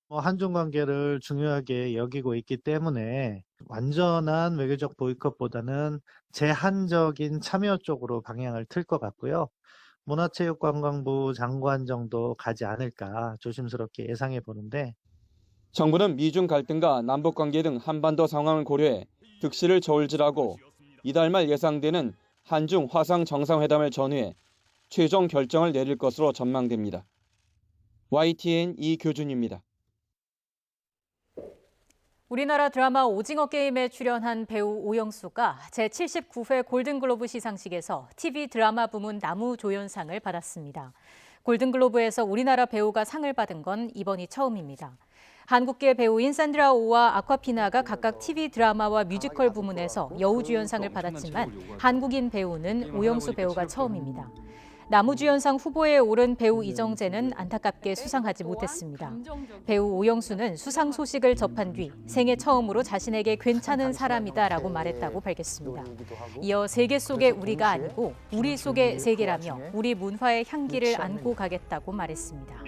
한중 관계를 중요하게 여기고 있기 때문에 완전한 외교적 보이콧보다는 제한적인 참여 쪽으로 방향을 틀 것 같고요. 문화체육관광부 장관 정도 가지 않을까 조심스럽게 예상해 보는데 정부는 미중 갈등과 남북관계 등 한반도 상황을 고려해 득실을 저울질하고 이달 말 예상되는 한중 화상 정상회담을 전후해 최종 결정을 내릴 것으로 전망됩니다. YTN 이교준입니다. 우리나라 드라마 오징어 게임에 출연한 배우 오영수가 제79회 골든글로브 시상식에서 TV 드라마 부문 나무조연상을 받았습니다. 골든글로브에서 우리나라 배우가 상을 받은 건 이번이 처음입니다. 한국계 배우인 산드라 오와 아쿠아피나가 각각 TV 드라마와 뮤지컬 부문에서 여우주연상을 받았지만 한국인 배우는 오영수 배우가 처음입니다. 나무주연상 후보에 오른 배우 이정재는 안타깝게 수상하지 못했습니다. 배우 오영수는 수상 소식을 접한 뒤 생애 처음으로 자신에게 괜찮은 사람이다라고 말했다고 밝혔습니다. 이어 세계 속의 우리가 아니고 우리 속의 세계라며 우리 문화의 향기를 안고 가겠다고 말했습니다.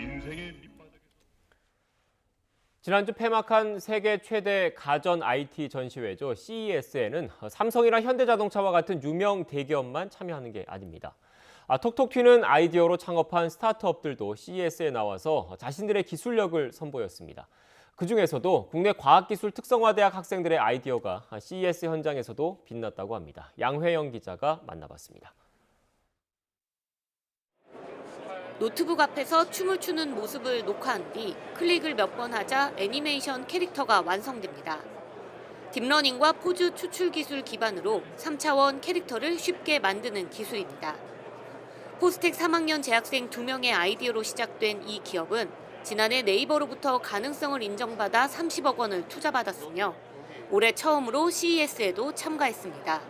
지난주 폐막한 세계 최대 가전 IT 전시회죠. CES에는 삼성이나 현대자동차와 같은 유명 대기업만 참여하는 게 아닙니다. 톡톡 튀는 아이디어로 창업한 스타트업들도 CES에 나와서 자신들의 기술력을 선보였습니다. 그중에서도 국내 과학기술 특성화대학 학생들의 아이디어가 CES 현장에서도 빛났다고 합니다. 양회영 기자가 만나봤습니다. 노트북 앞에서 춤을 추는 모습을 녹화한 뒤 클릭을 몇 번 하자 애니메이션 캐릭터가 완성됩니다. 딥러닝과 포즈 추출 기술 기반으로 3차원 캐릭터를 쉽게 만드는 기술입니다. 포스텍 3학년 재학생 2명의 아이디어로 시작된 이 기업은 지난해 네이버로부터 가능성을 인정받아 30억 원을 투자받았으며 올해 처음으로 CES에도 참가했습니다.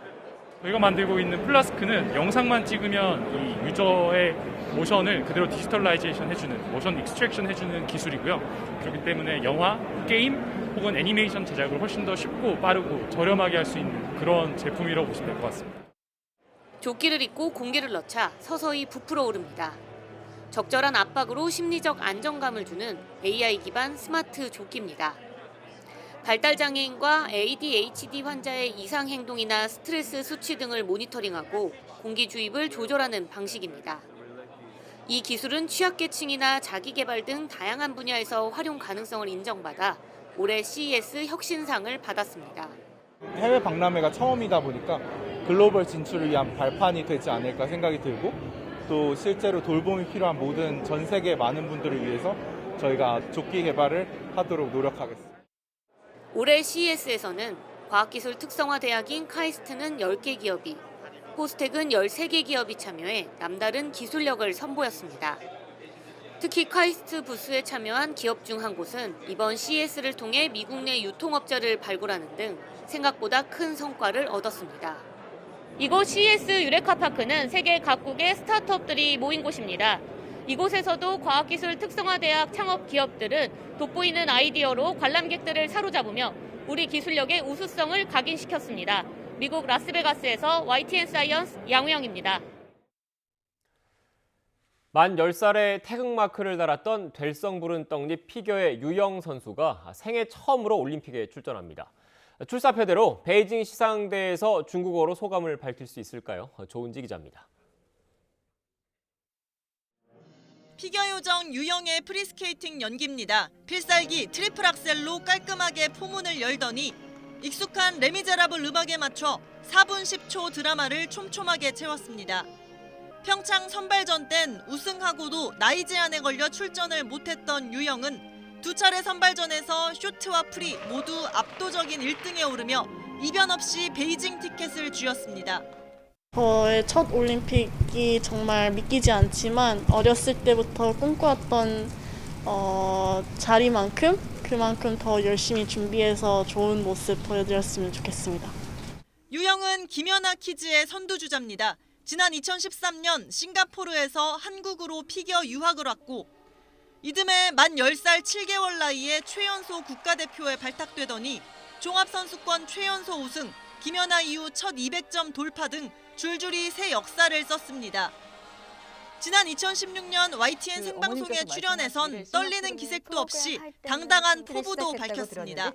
저희가 만들고 있는 플라스크는 영상만 찍으면 이 유저의 모션을 그대로 디지털라이제이션 해주는, 모션 익스트랙션 해주는 기술이고요. 그렇기 때문에 영화, 게임 혹은 애니메이션 제작을 훨씬 더 쉽고 빠르고 저렴하게 할 수 있는 그런 제품이라고 보시면 될 것 같습니다. 조끼를 입고 공기를 넣자 서서히 부풀어 오릅니다. 적절한 압박으로 심리적 안정감을 주는 AI 기반 스마트 조끼입니다. 발달장애인과 ADHD 환자의 이상 행동이나 스트레스 수치 등을 모니터링하고 공기 주입을 조절하는 방식입니다. 이 기술은 취약계층이나 자기개발 등 다양한 분야에서 활용 가능성을 인정받아 올해 CES 혁신상을 받았습니다. 해외 박람회가 처음이다 보니까 글로벌 진출을 위한 발판이 되지 않을까 생각이 들고 또 실제로 돌봄이 필요한 모든 전 세계 많은 분들을 위해서 저희가 조기 개발을 하도록 노력하겠습니다. 올해 CES에서는 과학기술 특성화 대학인 카이스트는 10개 기업이, 포스텍은 13개 기업이 참여해 남다른 기술력을 선보였습니다. 특히 카이스트 부스에 참여한 기업 중 한 곳은 이번 CES를 통해 미국 내 유통업자를 발굴하는 등 생각보다 큰 성과를 얻었습니다. 이곳 CES 유레카파크는 세계 각국의 스타트업들이 모인 곳입니다. 이곳에서도 과학기술 특성화대학 창업 기업들은 돋보이는 아이디어로 관람객들을 사로잡으며 우리 기술력의 우수성을 각인시켰습니다. 미국 라스베가스에서 YTN 사이언스 양우영입니다. 만 10살에 태극마크를 달았던 될성 부른 떡잎 피겨의 유영 선수가 생애 처음으로 올림픽에 출전합니다. 출사표대로 베이징 시상대에서 중국어로 소감을 밝힐 수 있을까요? 조은지 기자입니다. 피겨 요정 유영의 프리스케이팅 연기입니다. 필살기 트리플 악셀로 깔끔하게 포문을 열더니 익숙한 레미제라블 음악에 맞춰 4분 10초 드라마를 촘촘하게 채웠습니다. 평창 선발전 땐 우승하고도 나이 제한에 걸려 출전을 못했던 유영은 두 차례 선발전에서 쇼트와 프리 모두 압도적인 1등에 오르며 이변 없이 베이징 티켓을 쥐었습니다. 저의 첫 올림픽이 정말 믿기지 않지만 어렸을 때부터 꿈꿔왔던 자리만큼 그만큼 더 열심히 준비해서 좋은 모습 보여드렸으면 좋겠습니다. 유영은 김연아 키즈의 선두주자입니다. 지난 2013년 싱가포르에서 한국으로 피겨 유학을 왔고 이듬해 만 10살 7개월 나이에 최연소 국가대표에 발탁되더니 종합선수권 최연소 우승, 김연아 이후 첫 200점 돌파 등 줄줄이 새 역사를 썼습니다. 지난 2016년 YTN 생방송에 출연해선 떨리는 기색도 없이 당당한 포부도 밝혔습니다.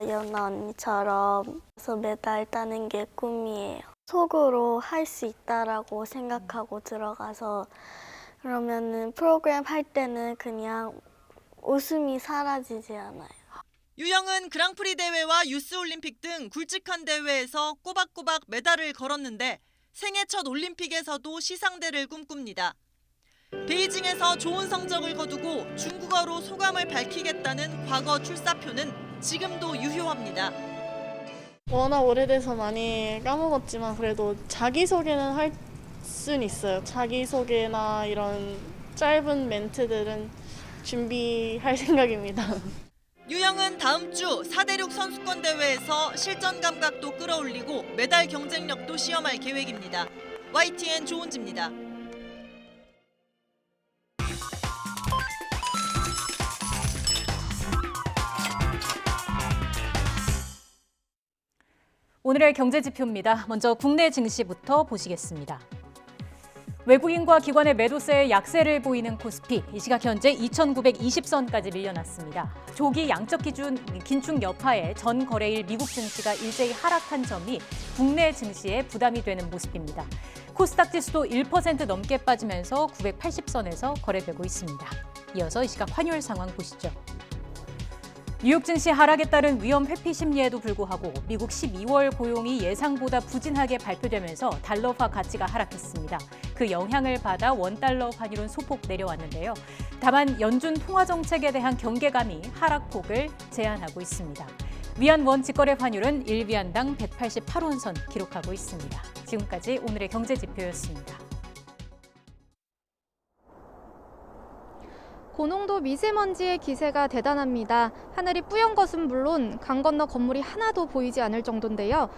연아 언니처럼 메달 따는 게 꿈이에요. 속으로 할 수 있다라고 생각하고 들어가서 그러면은 프로그램 할 때는 그냥 웃음이 사라지지 않아요. 유영은 그랑프리 대회와 유스올림픽 등 굵직한 대회에서 꼬박꼬박 메달을 걸었는데 생애 첫 올림픽에서도 시상대를 꿈꿉니다. 베이징에서 좋은 성적을 거두고 중국어로 소감을 밝히겠다는 과거 출사표는 지금도 유효합니다. 워낙 오래돼서 많이 까먹었지만 그래도 자기소개는 할 수는 있어요. 자기소개나 이런 짧은 멘트들은 준비할 생각입니다. 유영은 다음 주 4대륙 선수권 대회에서 실전 감각도 끌어올리고 메달 경쟁력도 시험할 계획입니다. YTN 조은지입니다. 오늘의 경제지표입니다. 먼저 국내 증시부터 보시겠습니다. 외국인과 기관의 매도세에 약세를 보이는 코스피, 이 시각 현재 2,920선까지 밀려났습니다. 조기 양적 기준 긴축 여파에 전 거래일 미국 증시가 일제히 하락한 점이 국내 증시에 부담이 되는 모습입니다. 코스닥 지수도 1% 넘게 빠지면서 980선에서 거래되고 있습니다. 이어서 이 시각 환율 상황 보시죠. 뉴욕 증시 하락에 따른 위험 회피 심리에도 불구하고 미국 12월 고용이 예상보다 부진하게 발표되면서 달러화 가치가 하락했습니다. 그 영향을 받아 원달러 환율은 소폭 내려왔는데요. 다만 연준 통화 정책에 대한 경계감이 하락폭을 제한하고 있습니다. 위안 원 직거래 환율은 1위안당 188원선 기록하고 있습니다. 지금까지 오늘의 경제지표였습니다. 고농도 미세먼지의 기세가 대단합니다. 하늘이 뿌연 것은 물론 강 건너 건물이 하나도 보이지 않을 정도인데요.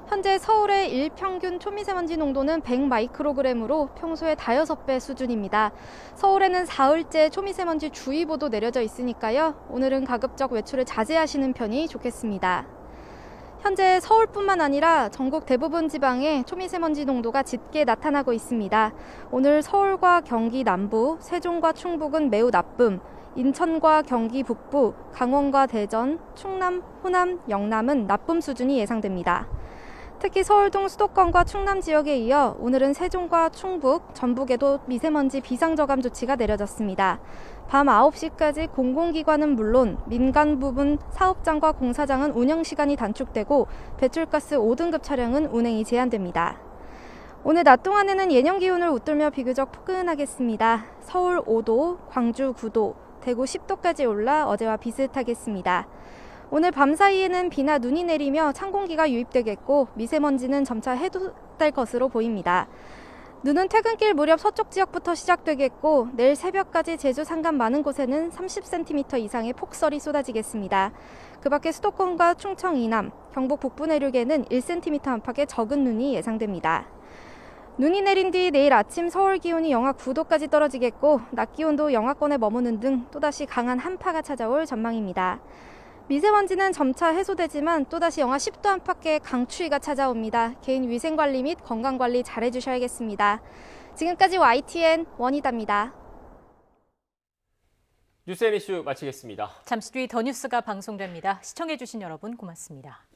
현재 서울의 일평균 초미세먼지 농도는 100마이크로그램으로 평소의 5배 수준입니다. 서울에는 사흘째 초미세먼지 주의보도 내려져 있으니까요. 오늘은 가급적 외출을 자제하시는 편이 좋겠습니다. 현재 서울뿐만 아니라 전국 대부분 지방에 초미세먼지 농도가 짙게 나타나고 있습니다. 오늘 서울과 경기 남부, 세종과 충북은 매우 나쁨, 인천과 경기 북부, 강원과 대전, 충남, 호남, 영남은 나쁨 수준이 예상됩니다. 특히 서울동 수도권과 충남 지역에 이어 오늘은 세종과 충북, 전북에도 미세먼지 비상저감 조치가 내려졌습니다. 밤 9시까지 공공기관은 물론 민간 부분 사업장과 공사장은 운영 시간이 단축되고 배출가스 5등급 차량은 운행이 제한됩니다. 오늘 낮 동안에는 예년 기온을 웃돌며 비교적 포근하겠습니다. 서울 5도, 광주 9도, 대구 10도까지 올라 어제와 비슷하겠습니다. 오늘 밤 사이에는 비나 눈이 내리며 찬 공기가 유입되겠고 미세먼지는 점차 해소될 것으로 보입니다. 눈은 퇴근길 무렵 서쪽 지역부터 시작되겠고 내일 새벽까지 제주 산간 많은 곳에는 30cm 이상의 폭설이 쏟아지겠습니다. 그 밖에 수도권과 충청 이남, 경북 북부 내륙에는 1cm 안팎의 적은 눈이 예상됩니다. 눈이 내린 뒤 내일 아침 서울 기온이 영하 9도까지 떨어지겠고 낮 기온도 영하권에 머무는 등 또다시 강한 한파가 찾아올 전망입니다. 미세먼지는 점차 해소되지만 또다시 영하 10도 안팎의 강추위가 찾아옵니다. 개인 위생관리 및 건강관리 잘 해주셔야겠습니다. 지금까지 YTN 원희다입니다. 뉴스 앤 이슈 마치겠습니다. 잠시 뒤 더 뉴스가 방송됩니다. 시청해주신 여러분 고맙습니다.